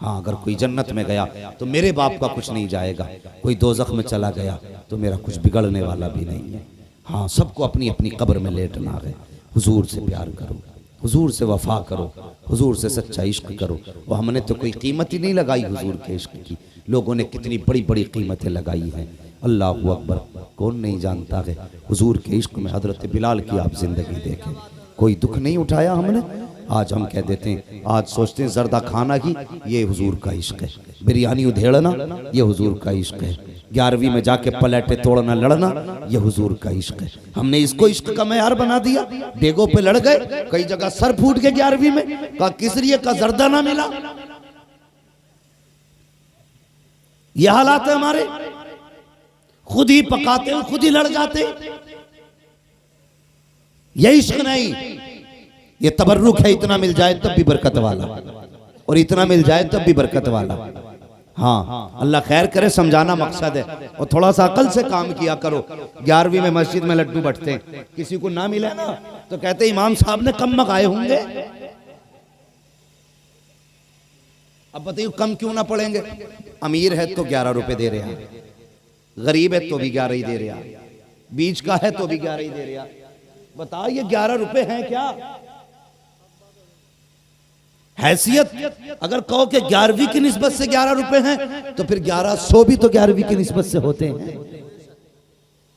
हाँ, अगर कोई जन्नत में गया तो मेरे बाप का कुछ नहीं जाएगा, कोई दोज़ख में चला गया तो मेरा कुछ बिगड़ने वाला भी नहीं है। हाँ, सबको अपनी अपनी कब्र में लेटना है। हुजूर से प्यार करो, हुजूर से वफा करो, हुजूर से सच्चा इश्क करो। वो हमने तो कोई कीमत ही नहीं लगाई हुजूर के इश्क की, लोगों ने कितनी बड़ी बड़ी कीमतें लगाई हैं। अल्लाह अकबर, कौन नहीं जानता है हुजूर के इश्क में हजरत बिलाल की आप जिंदगी देखें, कोई दुख नहीं उठाया हमने। आज हम कह देते हैं, आज सोचते हैं जर्दा खाना ही ये हुजूर का इश्क है, बिरयानी उधेड़ना ये हुजूर का इश्क है, 11वीं में जाके पलेटे तोड़ना लड़ना ये हुजूर का इश्क है। हमने इसको इश्क का मैयार बना दिया। डेगों पे लड़ गए, कई जगह सर फूट गए 11वीं में, का किसरिए का जर्दा ना मिला। ये हालात है हमारे, खुद ही पकाते हो, खुद ही लड़ जाते। ये इश्क नहीं, ये तबर्रुक है। इतना मिल जाए तब भी बरकत वाला, और इतना मिल जाए तब भी बरकत वाला। हाँ, अल्लाह खैर करे, समझाना मकसद है। और थोड़ा सा अकल से काम किया करो। 11वीं में मस्जिद में लड्डू बंटते हैं, किसी को ना मिले ना तो कहते इमाम साहब ने कम मंगाए होंगे। अब बताइए कम क्यों ना पड़ेंगे? अमीर है तो 11 रुपए दे रहे हैं, गरीब है तो भी 11 ही दे रहे हैं, बीच का है तो भी 11 ही दे रहे हैं। बताओ ये 11 रुपए हैं क्या? हैसियत अगर कहो कि 11वीं की निस्बत से 11 रुपए हैं तो फिर 1100 भी तो 11वीं की निस्बत से होते हैं।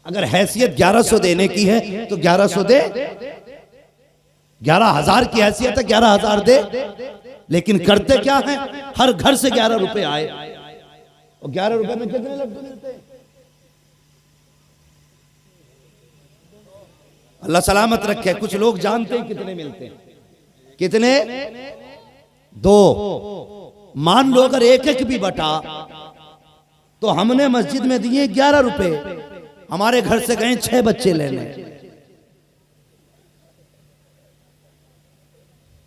अगर हैसियत 1100 देने की है तो 1100 दे, 11,000 की हैसियत है 11,000 दे। लेकिन करते क्या है, हर घर से 11 रुपए आए, और 11 रुपए में कितने लड्डू मिलते हैं? अल्लाह सलामत रखे। कुछ लोग जानते हैं कितने मिलते हैं, कितने? 2। मान लो अगर एक एक भी बटा तो हमने मस्जिद में दिए 11 रुपए, हमारे घर से गए 6 बच्चे लेने।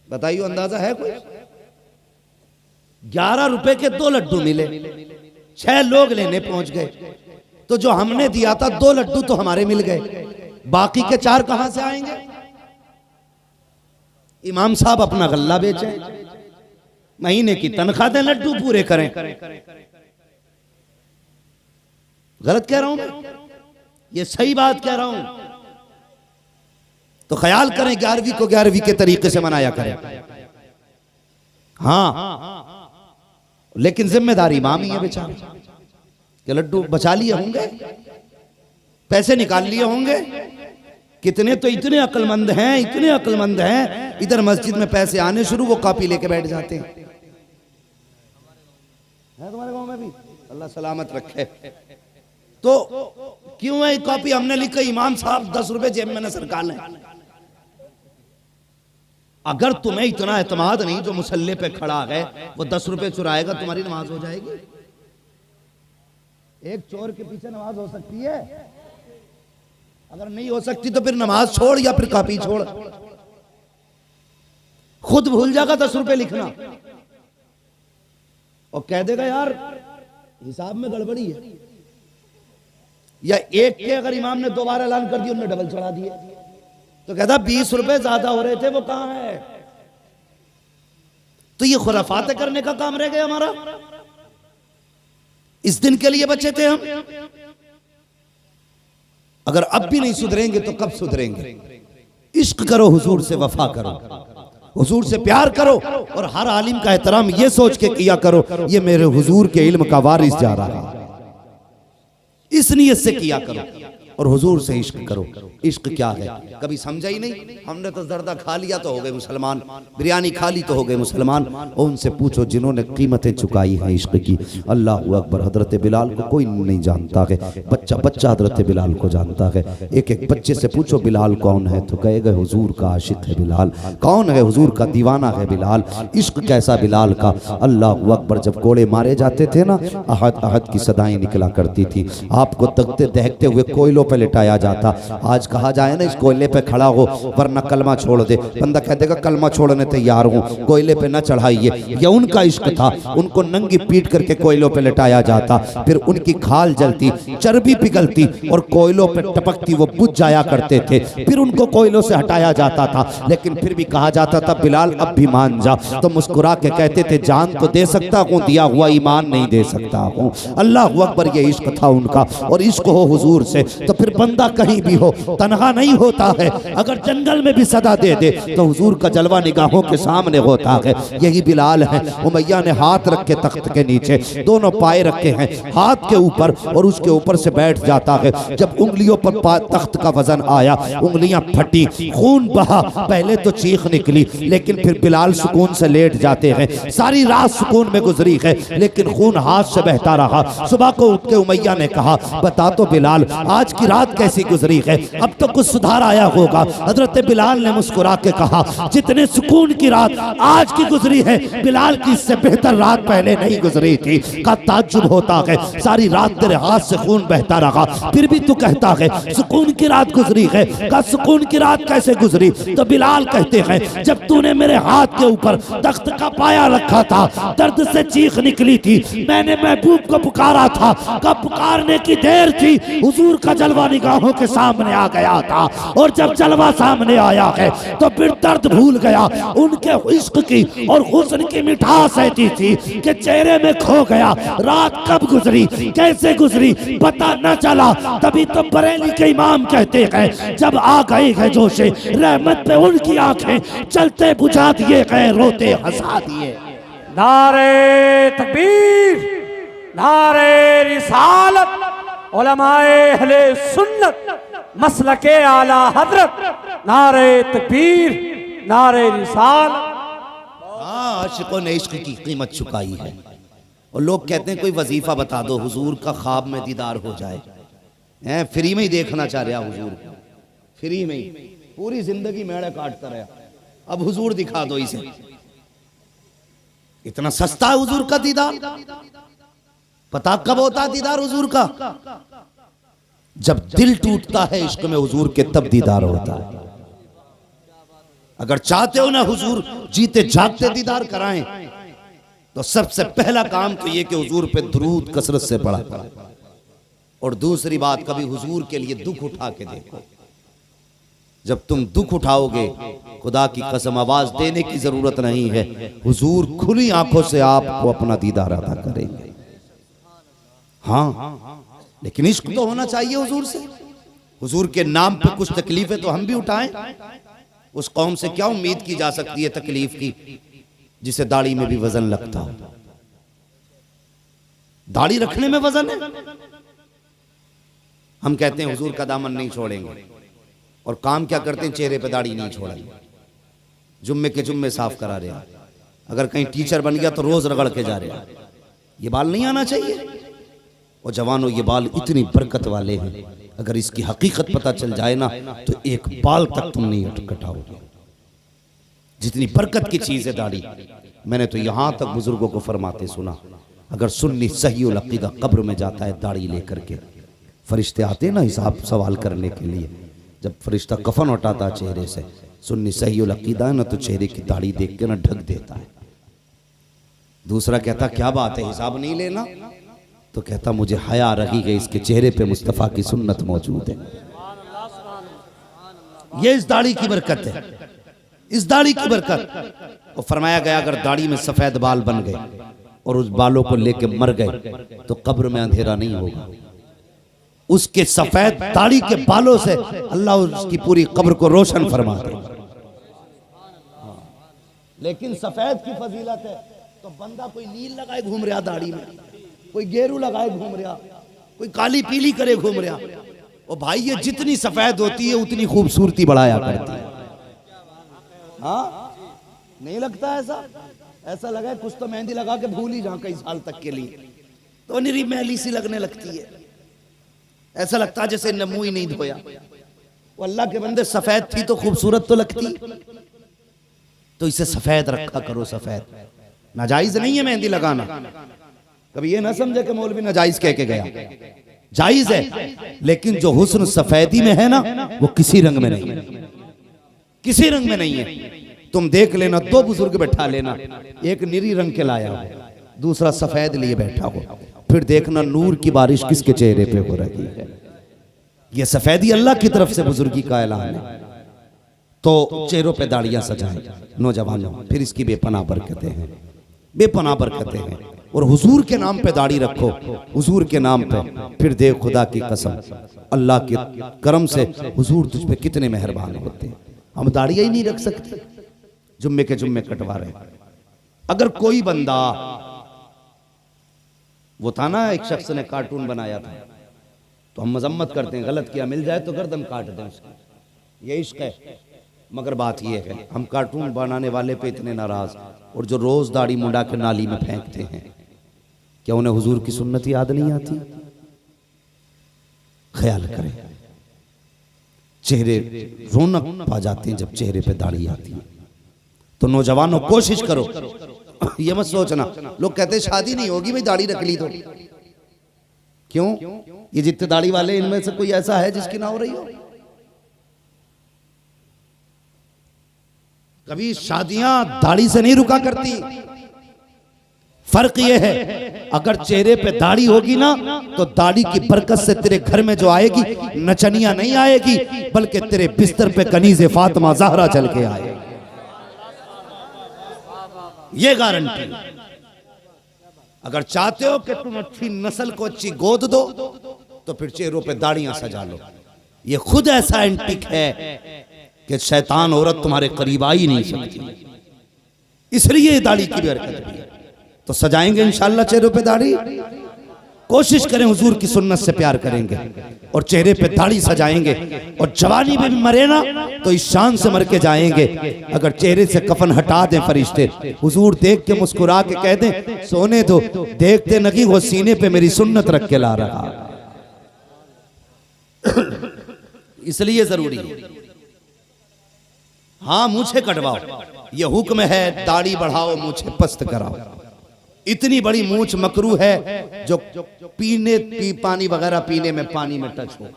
बताइए अंदाजा है कोई? 11 रुपए के 2 लड्डू मिले, 6 लोग लेने पहुंच गए, तो जो हमने दिया था 2 लड्डू तो हमारे मिल गए, बाकी के 4 कहां से आएंगे? इमाम साहब अपना गल्ला बेचे, महीने की तनख्वाह दें, लड्डू पूरे करें। गलत कह रहा हूं मैं? ये सही बात कह रहा हूं। तो ख्याल करें 11वीं को 11वीं के तरीके से मनाया करें। हाँ, लेकिन जिम्मेदारी इमाम ही है बेचारे कि लड्डू बचा लिए होंगे, पैसे निकाल लिए होंगे। कितने तो इतने अक्लमंद हैं, इतने अक्लमंद हैं, इधर मस्जिद में पैसे आने शुरू, वो कॉपी लेके बैठ जाते हैं। है तुम्हारे गांव में भी? अल्लाह सलामत रखे। तो क्यों है कॉपी? हमने लिखा इमाम साहब 10 रुपए जेब में न सरकार लें। अगर तुम्हें इतना एतमाद नहीं, जो मुसल्ले पे खड़ा है वो 10 रुपए चुराएगा, तुम्हारी नमाज हो जाएगी? एक चोर के पीछे नमाज हो सकती है? अगर नहीं हो सकती तो फिर नमाज छोड़ या फिर कॉपी छोड़। खुद भूल जाएगा 10 रुपए लिखना और कह देगा यार हिसाब में गड़बड़ी है। या एक के अगर इमाम ने 2 बार ऐलान कर दिया, उन्होंने डबल चढ़ा दिए, तो कहता 20 रुपए ज्यादा हो रहे थे, वो कहां है? तो ये खुराफात करने का काम रह गया हमारा। इस दिन के लिए बचे थे हम। अगर अब भी नहीं सुधरेंगे तो कब सुधरेंगे? इश्क करो, हुजूर से वफा करो, हुजूर से प्यार करो और हर आलिम का एहतराम ये सोच के किया करो ये मेरे हुजूर के इल्म का वारिस जा रहा है, इस नियत से किया करो और हुजूर से इश्क करो। इश्क क्या है कभी समझा ही नहीं। हमने तो जर्दा खा लिया तो हो गए मुसलमान, बिरयानी खा ली तो हो गए मुसलमान। और उनसे पूछो जिन्होंने कीमतें चुकाई हैं इश्क की। अल्लाह अकबर। हजरत बिलाल को कोई नहीं जानता है, बच्चा बच्चा हजरत बिलाल को जानता है। एक एक बच्चे से पूछो बिलाल कौन है तो कहेगा हुजूर का आशिक है बिलाल। कौन है? हुजूर का दीवाना है बिलाल। इश्क कैसा बिलाल का। अल्लाह अकबर। जब कोड़े मारे जाते थे ना, अहद अहद की सदाएं निकला करती थी। आपको तकते दहकते हुए कोयलों पे लिटाया जाता। आज कहा जाए ना इस कोयले पे खड़ा हो वरना कलमा छोड़ दे, बंदा कह देगा कलमा छोड़ने तैयार हूं, कोयले पे न चढ़ाइए। यह उनका इश्क था। उनको नंगी पीट करके कोयलों पे लिटाया जाता, फिर उनकी खाल जलती, चर्बी पिघलती और कोयलों पे टपकती, वो बुझ जाया करते थे। फिर उनको कोयलों से हटाया जाता था, लेकिन फिर भी कहा जाता था बिलाल अब भी मान जा। तो मुस्कुरा के कहते थे जान तो दे सकता हूं, दिया हुआ ईमान नहीं दे सकता हूं। अल्लाह अकबर। ये इश्क था उनका। और इश्क हो हुजूर से तो फिर बंदा कहीं भी हो तन्हा नहीं होता है। अगर जंगल में भी सदा दे दे तो हुजूर का जलवा निगाहों के सामने होता है। यही बिलाल है। उमैया ने हाथ रखे तख्त के नीचे, दोनों पाए रखे हैं हाथ के ऊपर और उसके ऊपर से बैठ जाता है। जब उंगलियों पर तख्त का वजन आया, उंगलियां फटी, खून बहा। पहले तो चीख निकली, लेकिन फिर बिलाल सुकून से लेट जाते हैं। सारी रात सुकून में गुजरी है, लेकिन खून हाथ से बहता रहा। सुबह को उठ के उमैया ने कहा बता तो बिलाल आज की रात कैसी गुजरी है? अब तो कुछ सुधार आया होगा। हजरत बिलाल ने मुस्कुरा के कहा जितने सुकून की रात आज की गुजरी है, बिलाल की इससे बेहतर रात पहले नहीं गुजरी थी। का ताज्जुब होता है, सारी रात तेरे हाथ से खून बहता रहा, फिर भी तू कहता है सुकून की रात गुजरी है। का सुकून की रात कैसे गुजरी? तो बिलाल कहते हैं जब तूने मेरे हाथ के ऊपर तख्त का पाया रखा था, दर्द से चीख निकली थी, मैंने महबूब को पुकारा था। कब पुकारने की देर थी, हुजूर का जलवा निगाहों के सामने आ गया था। और जब जलवा सामने आया है तो फिर दर्द भूल गया। उनके इश्क की और हुस्न की मिठास ऐसी थी कि चेहरे में खो गया। रात कब गुजरी, कैसे गुजरी पता न चला। तभी तो बरेली के इमाम कहते हैं जब आ गए है जोशे रहमत पे उनकी आंखें चलते बुझा दिए गए, रोते हंसा दिए। नारे तकबीर, नारे रिसालत, उलमाए अहले सुन्नत, मसलके आला हजरत, नारे तकबीर, नारे रिसालत। आशिकों ने इश्क की कीमत चुकाई है। और लोग कहते हैं कोई वजीफा बता दो हुजूर का ख्वाब में दीदार हो जाए। हैं फ्री में ही देखना चाह रहा हुजूर, फ्री में ही पूरी जिंदगी मेड़े काटता रहा, अब हुजूर दिखा दो इसे। इतना सस्ता है हुजूर का दीदार। पता कब होता है दीदार हुजूर का? जब दिल टूटता है इश्क में हुजूर के, तब दीदार होता है। अगर चाहते हो ना हुजूर जीते जागते दीदार कराएं, तो सबसे पहला काम तो ये कि हुजूर पे दुरूद कसरत से पढ़ा। और दूसरी बात, कभी हुजूर के लिए दुख उठा के देखो। जब तुम दुख उठाओगे, खुदा की कसम आवाज देने की जरूरत नहीं है, हुजूर खुली आंखों से आपको अपना दीदार अदा करेंगे। हाँ, लेकिन इश्क तो होना चाहिए हुजूर से। हुजूर के नाम पे कुछ तकलीफें तो हम भी उठाएं। उस कौम से क्या उम्मीद की जा सकती है तकलीफ की जिसे दाढ़ी में भी वजन लगता हो। दाढ़ी रखने में वजन है। हम कहते हैं हुजूर का दामन नहीं छोड़ेंगे और काम क्या करते हैं, चेहरे पे दाढ़ी नहीं छोड़ेंगे, जुम्मे के जुम्मे साफ करा रहे हैं। अगर कहीं टीचर बन गया तो रोज रगड़ के जा रहे हैं। ये बाल नहीं आना चाहिए। और जवानों, ये बाल इतनी बरकत वाले हैं, अगर इसकी हकीकत पता चल जाए ना तो एक बाल तक तुम नहीं कटाओगे। जितनी बरकत की चीज है दाढ़ी। मैंने तो यहां तक बुजुर्गों को फरमाते सुना, अगर सुन्नी सही उल अकीदा कब्र में जाता है दाढ़ी लेकर के, फरिश्ते आते ना हिसाब सवाल करने के लिए, जब फरिश्ता कफन उठाता चेहरे से, सुन्नी सही उल अकीदा है ना तो चेहरे की दाढ़ी देख के ना ढक देता है। दूसरा कहता क्या बात है, हिसाब नहीं लेना? तो कहता मुझे हया रही गई, इसके चेहरे पे मुस्तफ़ा की सुन्नत मौजूद है। ये इस दाढ़ी की बरकत है, इस दाढ़ी की बरकत। और फरमाया गया अगर दाढ़ी में सफेद बाल बन गए और उस बालों को लेके मर गए तो कब्र में अंधेरा नहीं होगा। उसके सफेद दाढ़ी के बालों से अल्लाह उसकी पूरी कब्र को रोशन फरमा दे। लेकिन सफेद की फजीलत है तो बंदा कोई नील लगाए घूम रहा दाढ़ी में, कोई गेरू लगाए घूम रहा, कोई काली पीली करे घूम रहा। और भाई ये जितनी सफेद होती है उतनी खूबसूरती बढ़ाया करती है। हाँ, नहीं लगता ऐसा? ऐसा लगा है कुछ तो मेहंदी लगा के भूल ही जाऊं कई साल तक के लिए, तो निरी मैली सी लगने लगती है। ऐसा लगता है जैसे न मुंह ही नहीं धोया। वो अल्लाह के बंदे, सफेद थी तो खूबसूरत तो लगती, तो इसे सफेद रखा करो। सफेद नाजायज नहीं है मेहंदी लगाना। कभी ये ना समझे कि मौलवी नाजायज कह के गया, जायज है। लेकिन जो हुस्न सफेदी में है ना वो किसी रंग में नहीं है, किसी रंग में नहीं है। तुम देख लेना, दो बुजुर्ग बैठा लेना, एक नीली रंग के लाया हो, दूसरा सफेद लिए बैठा हो, फिर देखना नूर की बारिश किसके चेहरे पे हो रही है। ये सफेदी अल्लाह की तरफ से बुजुर्गी का ऐलान है। तो चेहरों पे दाढ़ियां सजाएं नौजवानों, फिर इसकी बेपनाह बरकतें हैं, बेपनाह बरकतें हैं। और हुजूर के नाम पे दाढ़ी रखो, हुजूर के नाम पे, फिर देख खुदा की कसम अल्लाह के करम से हुजूर तुझ पे कितने मेहरबान होते हैं। हम दाढ़ियां ही नहीं रख सकते, जुम्मे के जुम्मे कटवा रहे। अगर कोई बंदा, वो था ना एक शख्स ने कार्टून बनाया था, तो हम मजम्मत करते हैं, गलत किया मिल जाए तो गर्दन काट दें उसकी, ये इश्क है। मगर बात ये है हम कार्टून बनाने वाले पे इतने नाराज, और जो रोज दाढ़ी मुंडा के नाली में फेंकते हैं, क्या उन्हें हुजूर की सुन्नत याद नहीं आती? ख्याल करें, चेहरे रौनक पा जाते हैं जब चेहरे पे दाढ़ी आती है। तो नौजवानों कोशिश करो, ये मत सोचना, लोग कहते हैं शादी नहीं होगी भाई दाढ़ी रख ली तो। क्यों? ये जितने दाढ़ी वाले इनमें से कोई ऐसा है जिसकी ना हो रही हो? कभी शादियां दाढ़ी से नहीं रुका करती। फर्क यह है अगर चेहरे पे दाढ़ी होगी ना तो दाढ़ी की बरकत से तेरे घर में जो आएगी नचनिया नहीं आएगी, बल्कि तेरे बिस्तर पे कनीज़े फातिमा ज़हरा चल के आएगी। ये गारंटी। अगर चाहते हो कि तुम अच्छी नस्ल को अच्छी गोद दो तो फिर चेहरों पे दाढ़ियां सजा लो। ये खुद ऐसा एंटिक है कि शैतान औरत तुम्हारे करीब आ ही नहीं सकती, इसलिए दाढ़ी की बरकत भी है। तो सजाएंगे इंशाअल्लाह चेहरों पे दाढ़ी, कोशिश करें हुजूर की सुन्नत से प्यार करेंगे और चेहरे पे दाढ़ी सजाएंगे। और जवानी में भी मरे ना तो इस शान से मर के जाएंगे। अगर चेहरे से कफन हटा दें फरिश्ते, हुजूर देख के मुस्कुरा के कह दें सोने दो, देखते नहीं वो सीने पे मेरी सुन्नत रख के ला रहा। इसलिए जरूरी है। हाँ, मूछे कटवाओ, ये हुक्म है, दाढ़ी बढ़ाओ, मूछे पस्त कराओ। इतनी बड़ी मूछ मकरू है जो पानी वगैरह पीने में पानी में टच हो,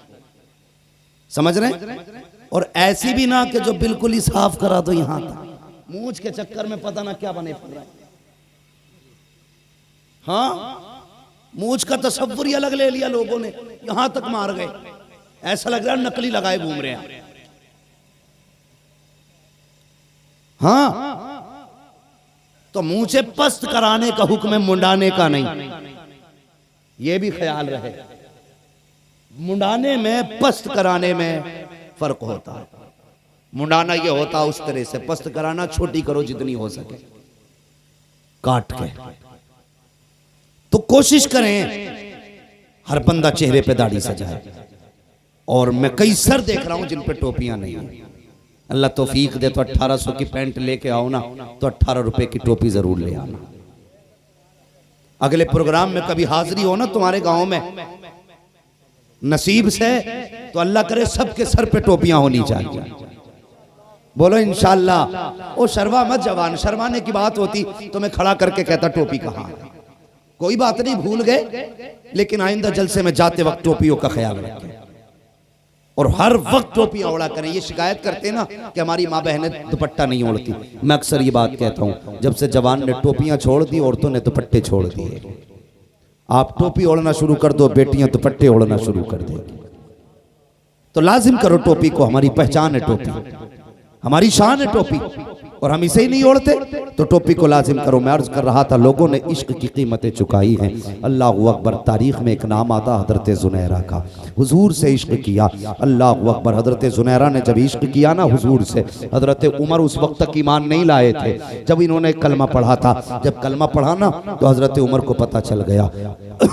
समझ रहे? और ऐसी भी ना कि जो बिल्कुल ही साफ करा दो यहां तक, मूछ के चक्कर में पता ना क्या बने पड़ रहा है। हाँ, मूछ का तसव्वुर ही अलग ले लिया लोगों ने, यहां तक मार गए, ऐसा लग रहा है नकली लगाए घूम रहे हैं। हाँ, तो मूछे पस्त कराने का हुक्म है, मुंडाने का नहीं। यह भी ख्याल रहे। मुंडाने में पस्त कराने में फर्क होता है। मुंडाना ये होता उस तरह से, पस्त कराना छोटी करो जितनी हो सके काट के। तो कोशिश करें हर बंदा चेहरे पे दाढ़ी सजाए। और मैं कई सर देख रहा हूं जिन पे टोपियां नहीं है। अल्लाह तौफीक दे तो 1800 की पैंट लेके आओ ना तो 18 रुपए की टोपी जरूर ले आना। अगले प्रोग्राम में कभी हाजिरी हो ना तुम्हारे गांव में, नसीब से तो अल्लाह करे सबके सर पे टोपियां होनी चाहिए। बोलो इंशाअल्लाह। ओ शर्मा मत जवान, शर्माने की बात होती तो मैं खड़ा करके कहता टोपी कहाँ है। कोई बात नहीं, भूल गए, लेकिन आइंदा जलसे में जाते वक्त टोपियों का ख्याल रखें और हर वक्त टोपियां ओढ़ा करें। ये शिकायत करते ना कि हमारी माँ बहनें दुपट्टा नहीं ओढ़ती। मैं अक्सर ये बात कहता हूँ, जब से जवान ने टोपियां छोड़ दी औरतों ने दुपट्टे छोड़ दिए। आप टोपी ओढ़ना शुरू कर दो, बेटियां दुपट्टे ओढ़ना शुरू कर देगी। तो लाजिम करो टोपी को, हमारी पहचान है टोपी, हमारी शान है टोपी, और हम इसे ही नहीं ओढ़ते तो टोपी को लाजिम करो। मैं अर्ज कर रहा था लोगों ने इश्क की कीमतें चुकाई हैं। अल्लाहु अकबर। तारीख में एक नाम आता हजरत जुनैरा का, हुजूर से इश्क किया। अल्लाहु अकबर। हजरत जुनैरा ने जब इश्क किया ना हुजूर से, हजरत उमर उस वक्त तक ईमान नहीं लाए थे जब इन्होंने कलमा पढ़ा था। जब कलमा पढ़ा ना तो हजरत उमर को पता चल गया।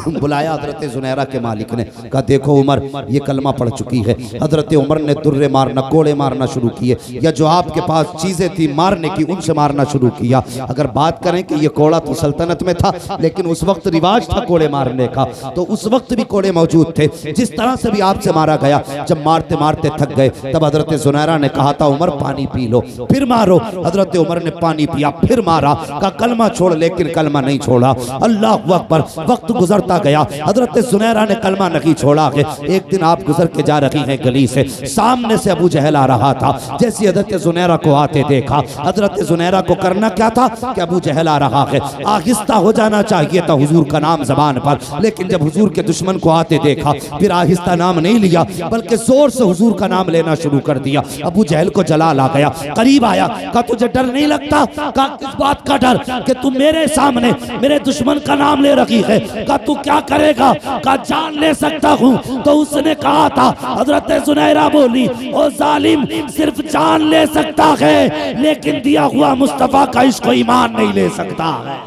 बुलाया हजरत जुनैरा के मालिक ने, कहा देखो उमर ये कलमा पढ़ चुकी है। हजरत उमर ने दुर्रे मारना, कोड़े मारना शुरू किए, या जो आपके पास चीजें थी मारने की उनसे मारना शुरू किया। अगर बात करें कि ये कोड़ा तो सल्तनत में था, लेकिन उस वक्त रिवाज था कोड़े मारने का, तो उस वक्त भी कोड़े मौजूद थे। जिस तरह से भी आपसे मारा गया, जब मारते मारते थक गए तब हजरत जुनैरा ने कहा था उमर पानी पी लो, फिर मारो। हजरत उमर ने पानी पिया, फिर मारा, कहा कलमा छोड़, लेकिन कलमा नहीं छोड़ा। अल्लाह अकबर। वक्त गुजरता गया, हजरत जुनैरा ने कलमा नहीं छोड़ा। एक दिन आप गुजर के जा रही हैं गली से, सामने से अबू जहल आ रहा था। जैसे हजरत जुनैरा को आते देखा, हजरत जुनैरा को करना क्या था कि अबू जहल आ रहा है, आहिस्ता हो जाना चाहिए था हुजूर का नाम जबान पर, लेकिन जब हुजूर के दुश्मन को आते देखा फिर आहिस्ता नाम नहीं लिया बल्कि जोर से हुजूर का नाम लेना शुरू कर दिया। अबू जहल को जलाल आ गया, करीब आया, कहा तुझे डर नहीं लगता? कहा किस बात का डर कि तू मेरे सामने मेरे दुश्मन का नाम ले रखी है? कहा तू क्या करेगा? कहा जान ले सकता हूँ। तो उसने कहा था, हजरत जुनैरा बोली ओ जालिम, सिर्फ जान ले सकता है लेकिन दिया हुआ मुस्तफा का इश्क ईमान नहीं ले सकता है।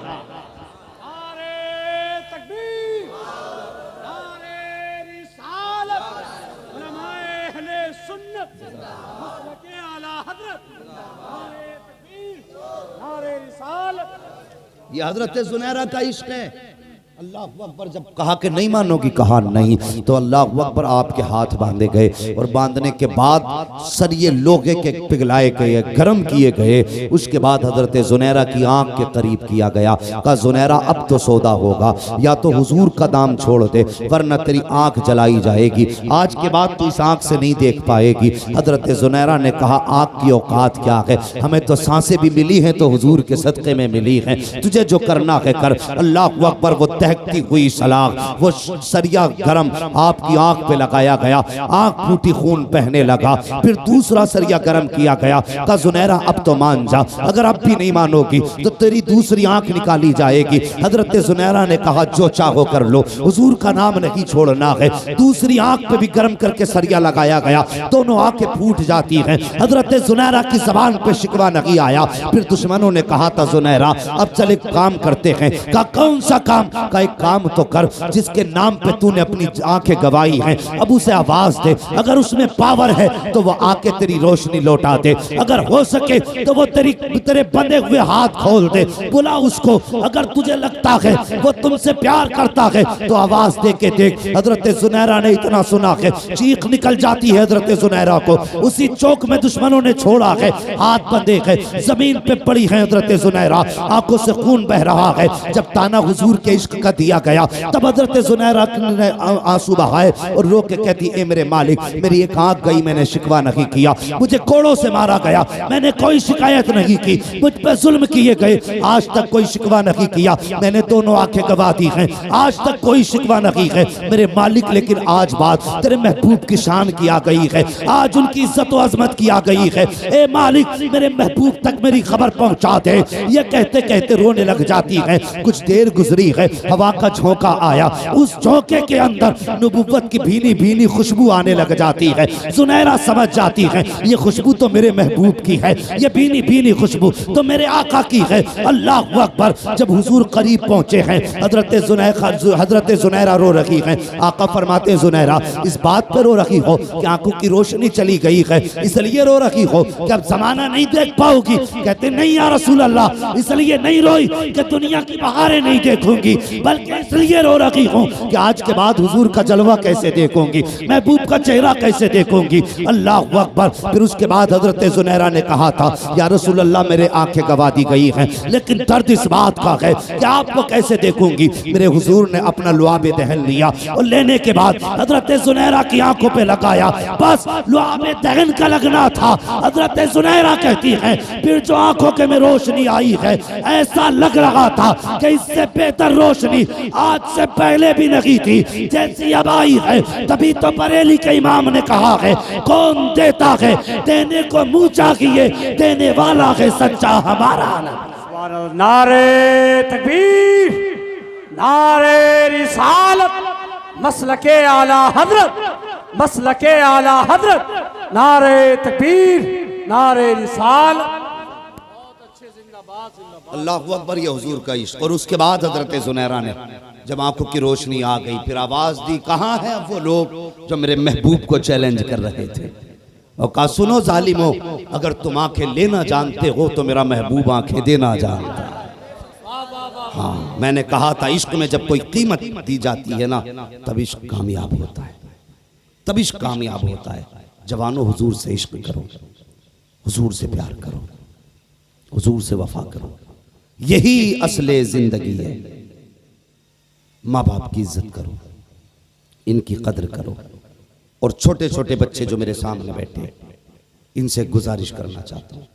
ये हजरत जुनैरा का इश्क है। अल्लाह अकबर। जब कहा कि नहीं मानोगी, कहा नहीं, तो अल्लाह अकबर आपके हाथ बांधे गए और बांधने के बाद सरिये लोहे के पिघलाए गए, गर्म किए गए। उसके बाद हजरत जुनैरा की आंख के करीब किया गया। कहा जुनैरा अब तो सौदा होगा, या तो हुजूर का दाम छोड़ दे वरना तेरी आंख जलाई जाएगी, आज के बाद तू इस आंख से नहीं देख पाएगी। हजरत जुनैरा ने कहा आंख की औकात क्या है, हमें तो सांसें भी मिली हैं तो हुजूर के सदक़े में मिली हैं, तुझे जो करना है कर। अल्लाह अकबर। वो दहकती हुई सलाख, वो सरिया गरम आपकी आंख पे लगाया गया, आंख फूटी, खून बहने लगा। फिर दूसरा सरिया गरम किया गया। कहा जुनैरा अब तो मान जा, अगर अब भी नहीं मानोगी तो तेरी दूसरी आंख निकाली जाएगी। हजरत जुनैरा ने कहा जो चाहो कर लो, हुजूर का नाम नहीं छोड़ना है। दूसरी आंख पे भी गरम करके सरिया लगाया गया, दोनों आंखें फूट जाती हैं। हजरत जुनैरा की जबान पे शिकवा नहीं आया। फिर दुश्मनों ने कहा था जुनैरा अब चल एक काम करते हैं। कहा कौन सा काम? का एक काम तो कर जिसके नाम पे तूने अपनी आंखें गवाई हैं, अब उसे आवाज दे, अगर उसमें पावर है तो वो आके तेरी रोशनी लौटा दे, अगर हो सके तो वो तेरे बंधे हुए हाथ खोल दे, बुला उसको। अगर तुझे लगता है वो तुमसे प्यार करता है तो आवाज दे के देख। हजरत जुनैरा ने इतना सुना है, चीख निकल जाती है हजरत जुनैरा को। उसी चौक में दुश्मनों ने छोड़ा है, हाथ बंधे है, जमीन पे पड़ी है हजरत जुनैरा, आंखों से खून बह रहा है। जब ताना हुजूर के इश्क का दिया गया तब हजरत जुनैरा ने आंसू बहाए और रो के कहती ए मेरे मालिक, मेरी एक आंख गई, मैंने शिकवा नहीं किया, मुझे कोड़ों से मारा गया, मैंने कोई शिकायत नहीं की, मुझ पे जुल्म किए गए, आज तक कोई शिकवा नहीं किया, मैंने दोनों आंखें गवा दी हैं, आज तक कोई शिकवा नहीं है मेरे मालिक। लेकिन आज बात तेरे महबूब की शान की आ गई है, आज उनकी इज्जत व अजमत की आ गई है। ए मालिक मेरे महबूब तक मेरी खबर पहुंचा दे। ये कहते कहते रोने लग जाती है। कुछ देर गुजरी है, हवा का झोंका आया, उस झोंके के अंदर नबुव्वत की भीनी भीनी खुशबू आने लग जाती है। जुनैरा समझ जाती है ये खुशबू तो मेरे महबूब की है, ये भीनी भीनी खुशबू तो मेरे आका की है। अल्लाह अकबर। जब हुजूर करीब पहुंचे हैं, हजरत जुनैरा रो रही हैं। आका फरमाते जुनैरा इस बात पर रो रही हो कि आंखों की रोशनी चली गई है, इसलिए रो रही हो कि अब जमाना नहीं देख पाओगी? कहते नहीं या रसूल अल्लाह, इसलिए नहीं रोई कि दुनिया की बहारें नहीं देखूंगी, बल्कि इसलिए रो रही हूँ कि आज के बाद हुजूर का जलवा कैसे देखूंगी, महबूब का चेहरा कैसे देखूंगी। अल्लाह अकबर। फिर उसके बाद हजरत जुनैरा ने कहा था या रसूल अल्लाह मेरे आंखें गवा दी गई हैं, लेकिन दर्द इस बात का है कि आपको कैसे देखूंगी। मेरे हुजूर ने अपना लुआब दहन लिया और लेने के बाद हजरत जुनैरा की आंखों पे लगाया, बस लुआब दहन का लगना था। हजरत जुनैरा कहती है फिर जो आंखों के में रोशनी आई है, ऐसा लग रहा था कि इससे बेहतर रोशनी आज से पहले भी नहीं थी जैसी अब आई है। तभी तो बरेली के इमाम ने कहा है कौन देता है देने को मुंह चाहिए, देने वाला है सच्चा हमारा। नारे तकबीर, नारे रिसालत, मसलके आला हजरत, मसलके आला हजरत, नारे तकबीर, नारे रिसालत। अल्लाह अकबर। ये हुजूर का इश्क। और उसके बाद हजरत जुनैरा ने जब आंखों की रोशनी आ गई फिर आवाज दी, कहाँ है अब वो लोग जो मेरे महबूब को चैलेंज कर रहे थे। और कहा सुनो जालिमो, अगर तुम आंखें लेना जानते हो तो मेरा महबूब आंखें देना जानता है। हाँ, मैंने कहा था इश्क में जब कोई कीमत दी जाती है ना तब इश्क कामयाब होता है, तब इश्क कामयाब होता है। जवानों हुजूर से इश्क करो, हुजूर से प्यार करो, हुजूर से वफा करो, यही असले जिंदगी है। माँ बाप की इज्जत करो, इनकी कदर करो। और छोटे छोटे बच्चे जो मेरे सामने बैठे, इनसे गुजारिश करना चाहता हूँ,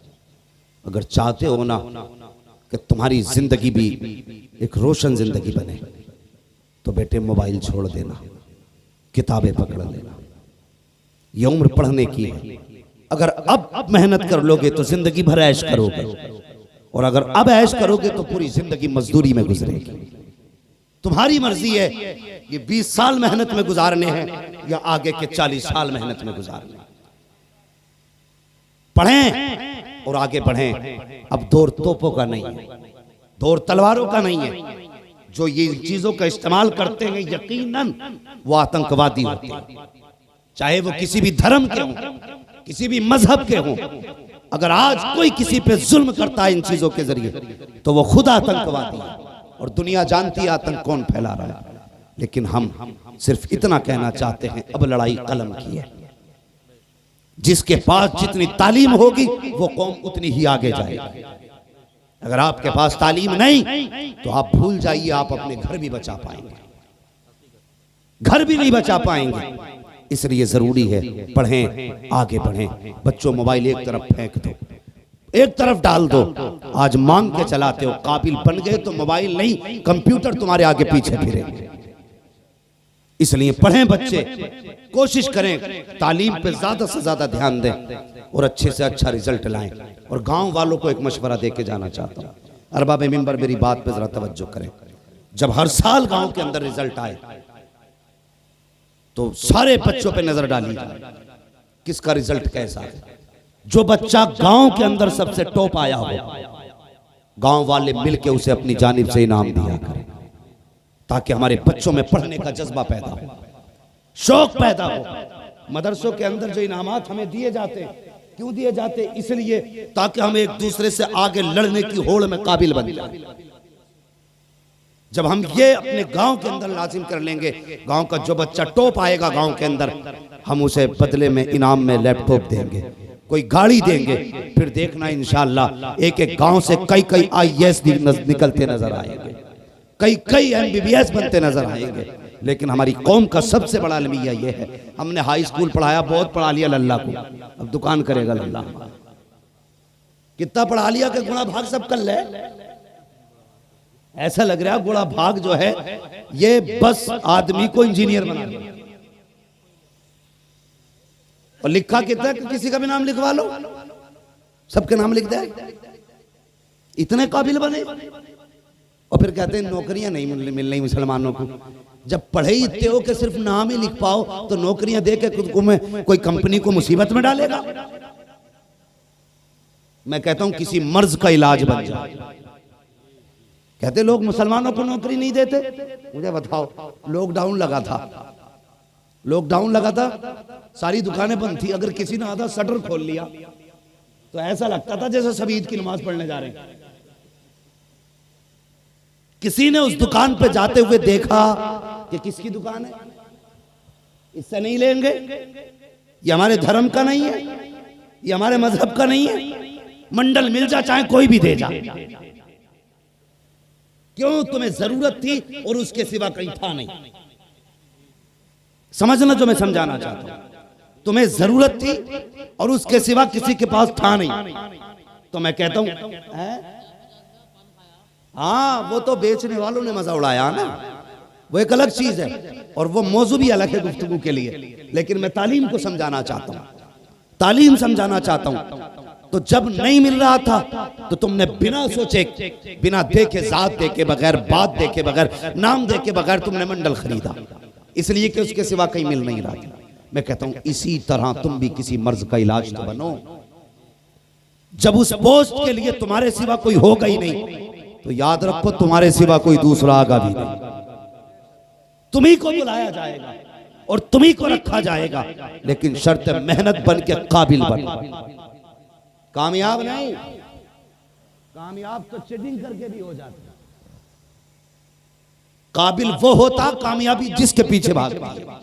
अगर चाहते हो ना कि तुम्हारी जिंदगी भी एक रोशन जिंदगी बने तो बेटे मोबाइल छोड़ देना, किताबें पकड़ लेना। ये उम्र पढ़ने की है। अगर अब मेहनत कर लोगे तो जिंदगी भर ऐश करोगे, और अगर अब ऐश करोगे तो पूरी जिंदगी मजदूरी में गुजरेगी। तुम्हारी मर्जी है ये 20 साल मेहनत में गुजारने हैं या आगे के 40 साल मेहनत में गुजारने हैं। पढ़ें और आगे बढ़ें। अब दौर तोपों का नहीं है, दौर तलवारों का नहीं है। जो ये चीजों का इस्तेमाल करते हैं यकीनन वो आतंकवादी होते हैं, चाहे वो किसी भी धर्म के हों, किसी भी मजहब के हों। अगर आज कोई किसी पे जुल्म करता है इन चीजों के जरिए तो वो खुद आतंकवादी है, और दुनिया जानती है आतंक कौन फैला रहा है। लेकिन हम सिर्फ इतना कहना चाहते हैं अब लड़ाई कलम की है। जिसके पास जितनी तालीम होगी वो कौम उतनी ही आगे जाएगी। अगर आपके पास तालीम नहीं तो आप भूल जाइए आप अपने घर भी बचा पाएंगे, घर भी नहीं बचा पाएंगे। इसलिए जरूरी है पढ़ें, आगे बढ़ें। बच्चों मोबाइल एक तरफ फेंक दो, एक तरफ डाल दो। आज मांग के चलाते हो, काबिल बन गए तो मोबाइल नहीं कंप्यूटर तुम्हारे आगे पीछे फिरेंगे। इसलिए पढ़ें बच्चे, कोशिश करें तालीम पे ज्यादा से ज्यादा ध्यान दें और अच्छे से अच्छा रिजल्ट लाएं। और गांव वालों को एक मशवरा दे के जाना चाहता हूं, अरबाब मिंबर मेरी बात पे जरा तवज्जो करें। जब हर साल गांव के अंदर रिजल्ट आए तो सारे बच्चों पे नजर डाली जाए किसका रिजल्ट कैसा है। जो बच्चा गांव के अंदर सबसे टॉप आया हो, गांव वाले मिलके उसे अपनी जानिब से इनाम दिया करें, ताकि हमारे बच्चों में पढ़ने का जज्बा पैदा हो, शौक पैदा हो। मदरसों के अंदर जो इनामात हमें दिए जाते, क्यों दिए जाते? इसलिए ताकि हम एक दूसरे से आगे लड़ने की होड़ में काबिल बन जाए। जब हम ये अपने गांव के अंदर लाजिम कर लेंगे, गांव का जो बच्चा टॉप आएगा गांव के अंदर, हम उसे बदले में इनाम में लैपटॉप देंगे, कोई गाड़ी देंगे। फिर देखना इंशाअल्लाह एक एक गांव से कई कई IAS निकलते नजर आएंगे, कई कई MBBS बनते नजर आएंगे। लेकिन हमारी कौम का सबसे बड़ा अलमिया ये है, हमने हाई स्कूल पढ़ाया, बहुत पढ़ा लिया लल्ला को, अब दुकान करेगा लल्ला। कितना पढ़ा लिया कि गुणा भाग सब कर ले। ऐसा लग रहा है गुणा भाग जो है ये बस आदमी को इंजीनियर बना दिया। और लिखा कितना है कि किसी का भी नाम लिखवा लो, सबके नाम लिख दे, इतने काबिल बने। और फिर कहते हैं नौकरियां नहीं मिल रही मुसलमानों को। जब पढ़े ही इतने हो कि सिर्फ नाम ही लिख पाओ तो नौकरियां दे के खुद को में कोई कंपनी को मुसीबत में डालेगा। मैं कहता हूं किसी मर्ज का इलाज बन जाए। कहते लोग मुसलमानों को नौकरी नहीं देते। मुझे बताओ, लॉकडाउन लगा था, सारी दुकानें बंद थी। अगर किसी ने आधा शटर खोल लिया तो ऐसा लगता था जैसे सब ईद की नमाज पढ़ने जा रहे हैं। किसी ने उस दुकान पे जाते हुए देखा कि किसकी दुकान है, इससे नहीं लेंगे, ये हमारे धर्म का नहीं है, ये हमारे मजहब का नहीं है, मंडल मिल जा चाहे कोई भी दे जा। क्यों? तुम्हें जरूरत थी और उसके सिवा कहीं था नहीं। समझना जो मैं समझाना चाहता हूं, तुम्हें जरूरत थी और उसके सिवा किसी के पास था नहीं। तो मैं कहता हूं हाँ, वो तो बेचने वालों ने मजा उड़ाया ना, वो एक अलग चीज है और वो मौजू भी अलग है गुफ्तगू के लिए। लेकिन मैं तालीम को समझाना चाहता हूं, तालीम समझाना चाहता हूं। तो जब नहीं मिल रहा था तो तुमने बिना सोचे, बिना देखे, जात देखे बगैर, बात देखे बगैर, नाम देखे बगैर तुमने मंडल खरीदा, इसलिए कि उसके सिवा कहीं मिल नहीं रहा था। मैं कहता हूं इसी तरह तुम भी किसी मर्ज का इलाज तो बनो। जब उस पोस्ट के लिए तुम्हारे सिवा कोई होगा ही नहीं तो याद रखो तुम्हारे सिवा कोई दूसरा आगा भी नहीं। तुम्ही को बुलाया जाएगा और तुम्ही को रखा जाएगा, लेकिन शर्त मेहनत बन के काबिल बन। कामयाब नहीं, कामयाब तो चीटिंग करके भी हो जाता। काबिल वो होता कामयाबी जिसके पीछे भागती है।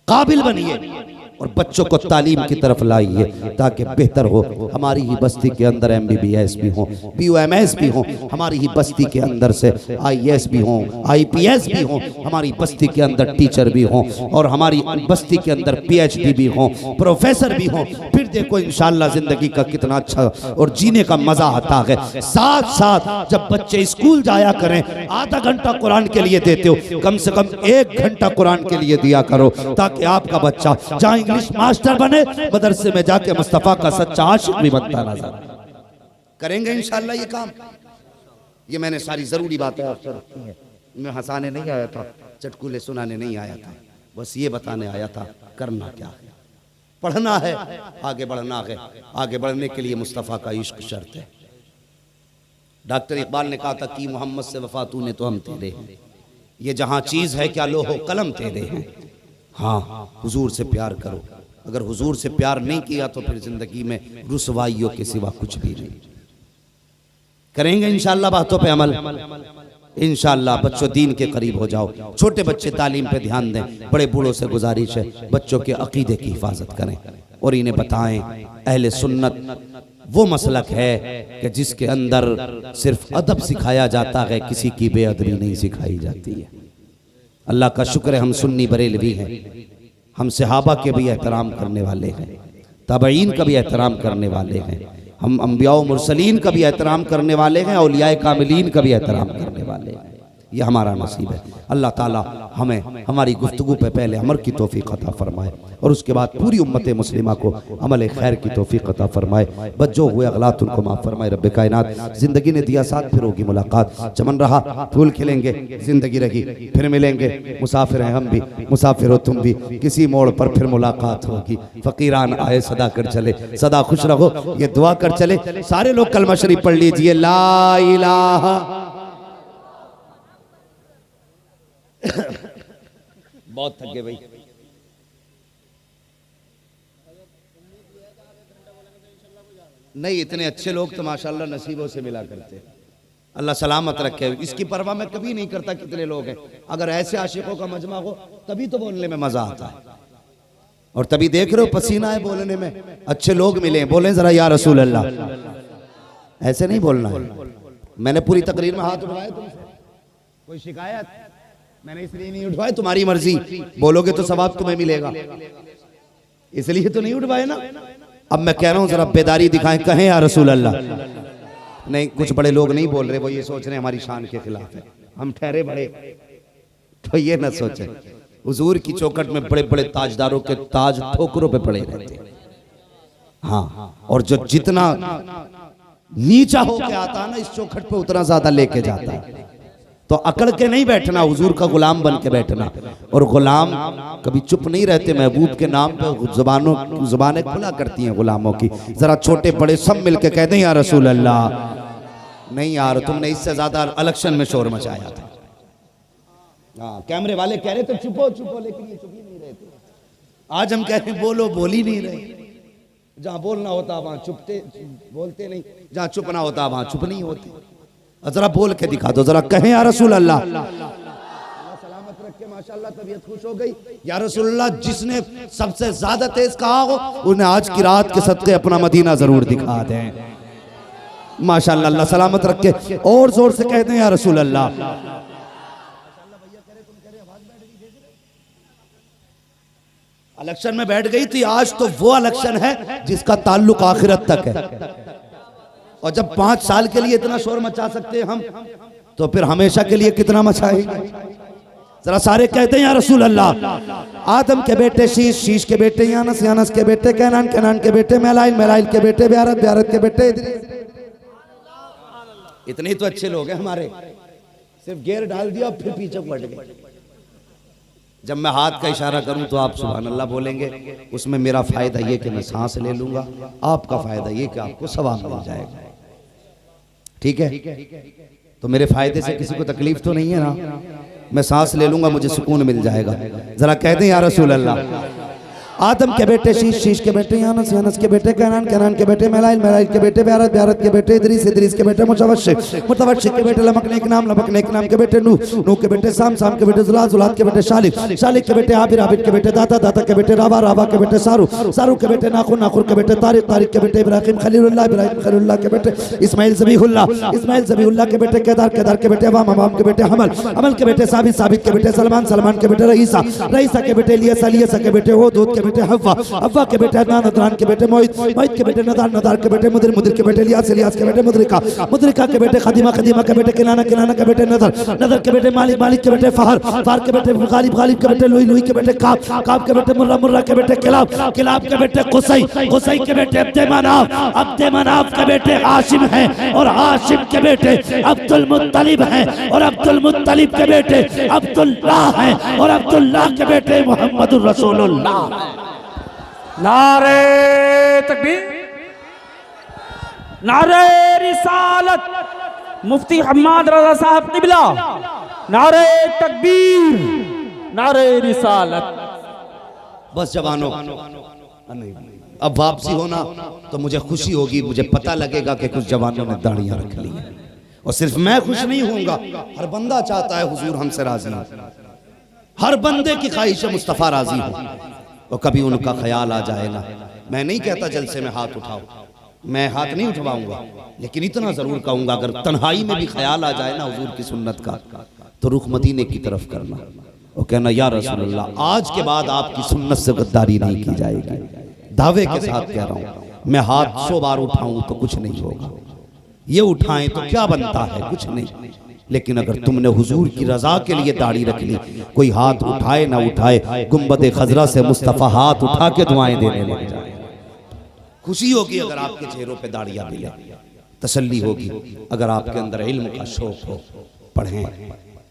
काबिल बनिए और बच्चों को तालीम की तरफ लाइए ताकि बेहतर हो। हमारी ही बस्ती के अंदर MBBS भी हो, BUMS भी हो, हमारी ही बस्ती के अंदर से IAS भी हो, IPS भी हो, हमारी बस्ती के अंदर टीचर भी हो और हमारी बस्ती के अंदर PhD भी हो, प्रोफेसर भी हो। फिर देखो इंशाअल्लाह जिंदगी का कितना अच्छा और जीने का मजा आता है। साथ साथ जब बच्चे स्कूल जाया करें, आधा घंटा कुरान के लिए देते हो, कम से कम 1 घंटा कुरान के लिए दिया करो ताकि आपका बच्चा जहाँ इंग्लिश मास्टर बने, मदरसे में जाके मुस्तफा का सच्चा आशिक भी बनता नजर। करेंगे इंशाअल्लाह ये काम। ये मैंने सारी जरूरी बातें आपसे रखी हैं। मैं हंसाने नहीं आया था, चटकुले सुनाने नहीं आया था, बस ये बताने आया था करना क्या है। पढ़ना है, आगे बढ़ना है। आगे बढ़ने के लिए मुस्तफा का इश्क शर्त है। डॉक्टर इकबाल ने कहा था कि मोहम्मद से वफा तूने तो हम तेरे हैं, ये जहां चीज है क्या लोहो कलम तेरे हैं। हाँ, हुजूर से प्यार करो। अगर हुजूर से प्यार नहीं किया तो फिर जिंदगी में रुसवाइयों के सिवा कुछ भी नहीं। करेंगे इंशाअल्लाह बातों पे अमल। इंशाअल्लाह बच्चों दीन के करीब हो जाओ। छोटे बच्चे तालीम पे ध्यान दें। बड़े बूढ़ों से गुजारिश है बच्चों के अकीदे की हिफाजत करें और इन्हें बताएं अहले सुन्नत वो मसलक है कि जिसके अंदर सिर्फ अदब सिखाया जाता है, किसी की बेअदबी नहीं सिखाई जाती है। अल्लाह का शुक्र है हम सुन्नी बरेलवी हैं, हम सहाबा के भी एहतराम करने वाले हैं, ताबईन का भी एहतराम करने वाले हैं, हम अंबिया और मुरसलीन का भी एहतराम करने वाले हैं, औलियाए कामिलीन का भी एहतराम करने वाले हैं। ये हमारा नसीब है। अल्लाह ताला हमें हमारी गुफ्तगू पे पहले अमर की तौफीक अता फरमाए और उसके बाद पूरी उम्मत मुस्लिमा को अमल खैर की तौफीक अता फरमाए। बस जो हुए अगलात उनको माफ़ फरमाए। रब्बे कायनात जिंदगी ने दिया साथ, फिर होगी मुलाकात। चमन रहा फूल खिलेंगे, जिंदगी रही फिर मिलेंगे। मुसाफिर हैं हम भी, मुसाफिर हो तुम भी, किसी मोड़ पर फिर मुलाकात होगी। फ़कीरान आए सदा कर चले, सदा खुश रहो ये दुआ कर चले। सारे लोग कलमा शरीफ पढ़ लीजिए, ला इलाहा। बहुत थक गए भाई। नहीं, इतने अच्छे लोग तो माशाल्लाह नसीबों से मिला करते। अल्लाह सलामत रखे। इसकी परवाह मैं कभी नहीं करता कितने लोग हैं। अगर ऐसे आशिकों का मजमा हो तभी तो बोलने में मजा आता है और तभी देख रहे हो पसीना है बोलने में। अच्छे लोग मिले, बोले जरा या रसूल अल्लाह। ऐसे नहीं बोलना है। मैंने पूरी तकरीर में हाथ उठाए तुमसे, कोई शिकायत मैंने इसलिए नहीं उठवाए, तुम्हारी मर्जी, बोलोगे तो सवाब तुम्हें मिलेगा, इसलिए तो नहीं उठवाए ना। अब मैं कह रहा हूं जरा बेदारी दिखाएं, कहें या रसूल अल्लाह। नहीं, कुछ बड़े लोग नहीं बोल रहे, वो ये सोच रहे हैं हमारी शान के खिलाफ है, हम ठहरे बड़े, तो ये ना सोचे। हुजूर की चौखट में बड़े बड़े ताजदारों के ताज ठोकरों पे पड़े रहते। हाँ, और जो जितना नीचा होके आता ना इस चौखट पे उतना ज्यादा लेके जाता है। तो अकड़ के नहीं बैठना, हुजूर का गुलाम बन के बैठना। और गुलाम कभी चुप नहीं रहते, महबूब के नाम पे जुबानें खुला करती हैं गुलामों की। जरा छोटे बड़े सब मिलके कह दें या रसूल अल्लाह। नहीं यार, तुमने इससे ज्यादा इलेक्शन में शोर मचाया था। हाँ, कैमरे वाले कह रहे थे चुपो चुपो, लेकिन ये चुप ही नहीं रहे थे। आज हम कह रहे हैं बोलो, बोल ही नहीं रहे। जहाँ बोलना होता वहां चुपते बोलते नहीं, जहाँ चुपना होता वहां चुप नहीं होते। जरा बोल के दिखा दो, जरा कहें या रसूल अल्लाह। सलामत रख के माशाल्लाह तबीयत खुश हो गई। या रसूल अल्लाह, जिसने सबसे ज्यादा तेज कहा हो उन्हें आज की रात के सदके अपना मदीना जरूर दिखा दें। माशाल्लाह, अल्लाह सलामत रख के और जोर से कह दें या रसूल अल्लाह। इलेक्शन में बैठ गई थी। आज तो वो इलेक्शन है जिसका ताल्लुक आखिरत तक है। और जब 5 साल के लिए इतना शोर मचा सकते हैं हम, तो फिर हमेशा के लिए कितना मचाएंगे। जरा सारे कहते हैं या रसूल अल्लाह। आदम के बेटे शीश, शीश के बेटे यानस, यानस के बेटे कैनान, कैनान के बेटे मेलाइल, मेलाइल के बेटे ब्यारत, ब्यारत के बेटे इदरीस। इतने ही तो अच्छे लोग हैं हमारे। सिर्फ गेयर डाल दिया और फिर पीछे बढ़ गए। जब मैं हाथ का इशारा करूं तो आप सुभान अल्लाह बोलेंगे। उसमें मेरा फायदा ये कि मैं सांस ले लूंगा, आपका फायदा ये कि आपको सवाब मिल जाएगा। ठीक है, तो मेरे फायदे से किसी को तकलीफ तो नहीं है ना। मैं सांस ले लूंगा, मुझे सुकून मिल जाएगा। जरा कह दें या रसूल अल्लाह। आदम के बेटे शीश, शीश के बेटे यानस, यानस के बेटे कैनान, कैनान के बेटे मेलाइल, मेलाइल के बेटे ब्यारत, ब्यारत के बेटे इदरीस, इदरीस के बेटे मुतवश्शिक, मुतवश्शिक के बेटे लमक नेक नाम, लमक नेक नाम के बेटे नूह, नूह के बेटे साम, साम के बेटे जुलात, जुलात के बेटे शालिक, शालिक के बेटे आबिर, आबिर के बेटे दाता, दाता के बेटे रावा, रावा के बेटे सारू, सारू के बेटे नाखुर, नाखुर के बेटे तारिक, तारिक के बेटे इब्राहिम खलीलुल्लाह, इब्राहिम खलीलुल्लाह के बेटे इस्माइल ज़बीहुल्लाह, इस्माइल ज़बीहुल्लाह के बेटे केदार, केदार के बेटे अवाम, अवाम के बेटे हमल, हमल के बेटे साबित, साबित के बेटे सलमान, सलमान के बेटे रईसा, रईसा के बेटे इलियास, इलियास के बेटे हुदूद के बेटे हव्वा, अव्वा के बेटे अदनान, अदनान के बेटे मोहित, मोहित के बेटे नदार, नदार के बेटे मुदिर, मुदिर के बेटे इलियास, इलियास के बेटे मुदरिका, मुदरिका के बेटे खदीमा, खदीमा के बेटे किनाना, किनाना के बेटे नदर, नदर के बेटे मालिक, मालिक के बेटे फहर, फहर के बेटे गालिब, गालिब के बेटे लुई, लुई के बेटे काब, काब के बेटे मुर्रा, मुर्रा के बेटे किलाब, किलाब के बेटे कुसै, कुसै के बेटे अब्दे मनाफ, अब्दे मनाफ के बेटे हाशिम हैं और हाशिम के बेटे अब्दुल मुत्तलिब हैं और अब्दुल मुत्तलिब के बेटे अब्दुल्लाह हैं और अब्दुल्लाह के बेटे मुहम्मदुर रसूलुल्लाह। नारे तकबीर, नारे रिसालत, मुफ्ती हम्माद रजा साहब क़िबला, नारे तकबीर, नारे रिसालत। बस जवानों, अब वापसी होना तो मुझे खुशी होगी। मुझे पता लगेगा कि कुछ जवानों ने दाढ़ियां रख ली हैं। और सिर्फ मैं खुश नहीं होऊंगा, हर बंदा चाहता है हुजूर हमसे राजी हो, हर बंदे की ख्वाहिश मुस्तफ़ा राजी हो। और कभी उनका ख्याल आ जाए ना, मैं नहीं कहता जलसे में हाथ उठाओ, मैं हाथ नहीं उठवाऊंगा, लेकिन इतना जरूर कहूंगा अगर तन्हाई में भी ख्याल आ जाए ना हुजूर की सुन्नत का, तो रुख मदीने की तरफ करना और कहना या रसूलल्लाह, आज के बाद आपकी सुन्नत से गद्दारी नहीं की जाएगी। दावे के साथ कह रहा हूं, मैं हाथ 100 बार उठाऊं तो कुछ नहीं होगा, ये उठाएं तो क्या बनता है, कुछ नहीं। लेकिन अगर तुमने हुजूर की रजा के लिए दाढ़ी रख ली, कोई हाथ उठाए ना उठाए, गुंबद खजरा से मुस्तफ़ा हाथ उठा के दुआएं देने लग जाए। खुशी होगी अगर आपके चेहरों पे दाढ़ियां मिले, तसल्ली होगी अगर आपके अंदर इल्म का शौक हो। पढ़ें,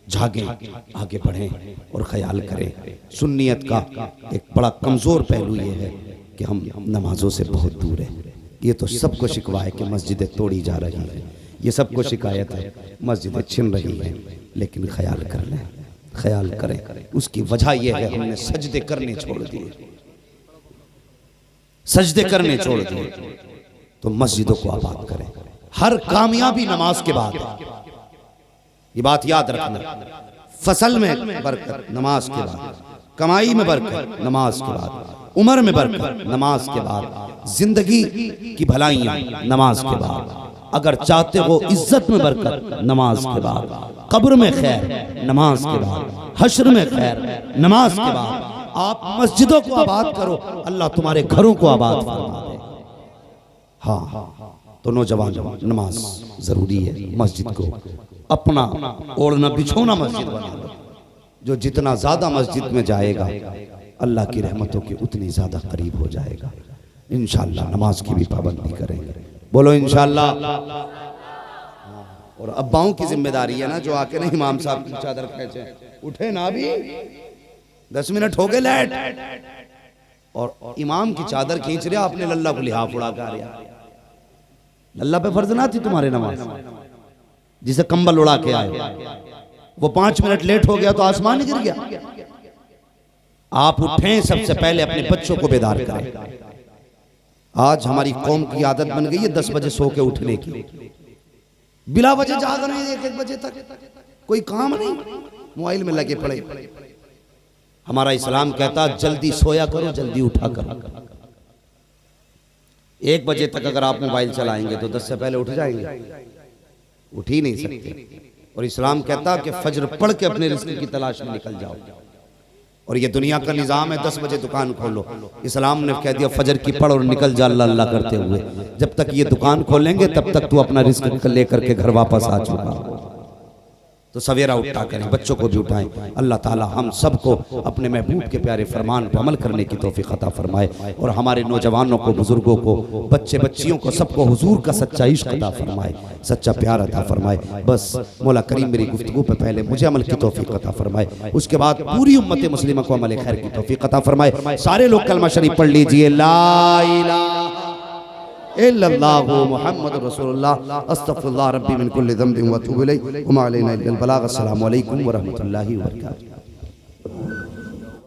जागें, आगे बढ़ें और ख्याल करें। सुन्नियत का एक बड़ा कमज़ोर पहलू ये है कि हम नमाजों से बहुत दूर हैं। ये तो सबको शिकवा है कि मस्जिदें तोड़ी जा रही हैं, ये सबको शिकायत है मस्जिदें छिन रही हैं। लेकिन ख्याल कर लें, ख्याल करें, उसकी वजह यह है हमने सजदे करने छोड़ दिए, सजदे करने छोड़ दिए। तो मस्जिदों को आबाद करें। हर कामयाबी नमाज के बाद है, ये बात याद रखना। फसल में बरकत नमाज के बाद, कमाई में बरकत नमाज के बाद, उम्र में बरकत नमाज के बाद, जिंदगी की भलाइयाँ नमाज के बाद, अगर चाहते हो इज्जत में बरकत नमाज के बाद, कब्र में खैर नमाज के बाद, हश्र में खैर नमाज के बाद। आप मस्जिदों को आबाद करो, अल्लाह तुम्हारे घरों को आबाद फरमा दे। हाँ, तो नौजवान नमाज जरूरी है। मस्जिद को अपना ओढ़ना बिछोना मस्जिद बना लो। जो जितना ज्यादा मस्जिद में जाएगा अल्लाह की रहमतों के उतनी ज्यादा करीब हो जाएगा। इंशाअल्लाह नमाज की भी पाबंदी करेंगे। बोलो इंशाअल्लाह। और अब्बाओं की जिम्मेदारी है ना, जो आके ना इमाम साहब की चादर खींचे, उठे ना भी 10 मिनट हो गए लेट, और इमाम की चादर खींच रहे, आपने लल्ला को लिहाफ उड़ा के आ रहा। लल्ला पे फर्ज ना थी तुम्हारे नमाज, जिसे कंबल उड़ा के आए, वो 5 मिनट लेट हो गया तो आसमान ही गिर गया। आप उठें, सबसे पहले अपने बच्चों को बेदार करें। आज हमारी कौम की आदत बन गई है 10 बजे सो के उठने की, बिला वजह जाग रहे हैं 1-1 बजे तक, कोई काम नहीं, मोबाइल में लगे पड़े। हमारा इस्लाम कहता जल्दी सोया करो, जल्दी उठा करो। 1 बजे तक अगर आप मोबाइल चलाएंगे तो 10 से पहले उठ जाएंगे, उठ ही नहीं सकते। और इस्लाम कहता कि फजर पढ़ के अपने रिस्क की तलाश में निकल जाओ। और ये दुनिया का निज़ाम है 10 बजे दुकान खोलो, इस्लाम ने कह दिया फजर की पढ़ और निकल जा अल्लाह अल्लाह करते हुए। जब तक ये दुकान खोलेंगे तब तक तू अपना रिस्क लेकर के घर वापस आ चुका। तो सवेरा उठा करें, बच्चों को भी उठाएं। अल्लाह ताला हम सबको अपने महबूब के प्यारे फरमान पर अमल करने की तौफीक अता फरमाए, और हमारे नौजवानों को, बुजुर्गों को, बच्चे बच्चियों को, सबको हुजूर का सच्चा इश्क अता फरमाए, सच्चा प्यार अता फरमाए। बस मौला करीम मेरी गुफ्तगू पे पहले मुझे अमल की तौफीक अता फरमाए, उसके बाद पूरी उम्मत मुस्लिमा को अमल खैर की तौफीक अता फरमाए। सारे लोग कलमा शरीफ पढ़ लीजिए, ला इलाहा इल्लल्लाहु मुहम्मदुर रसूलुल्लाह अस्तगफिरुल्लाह रब्बी मिन कुल्ली ज़ंबिन व अतूबु इलैहि व मा अलैना इल्लल बलाग। अस्सलामु अलैकुम व रहमतुल्लाहि व बरकातुहू।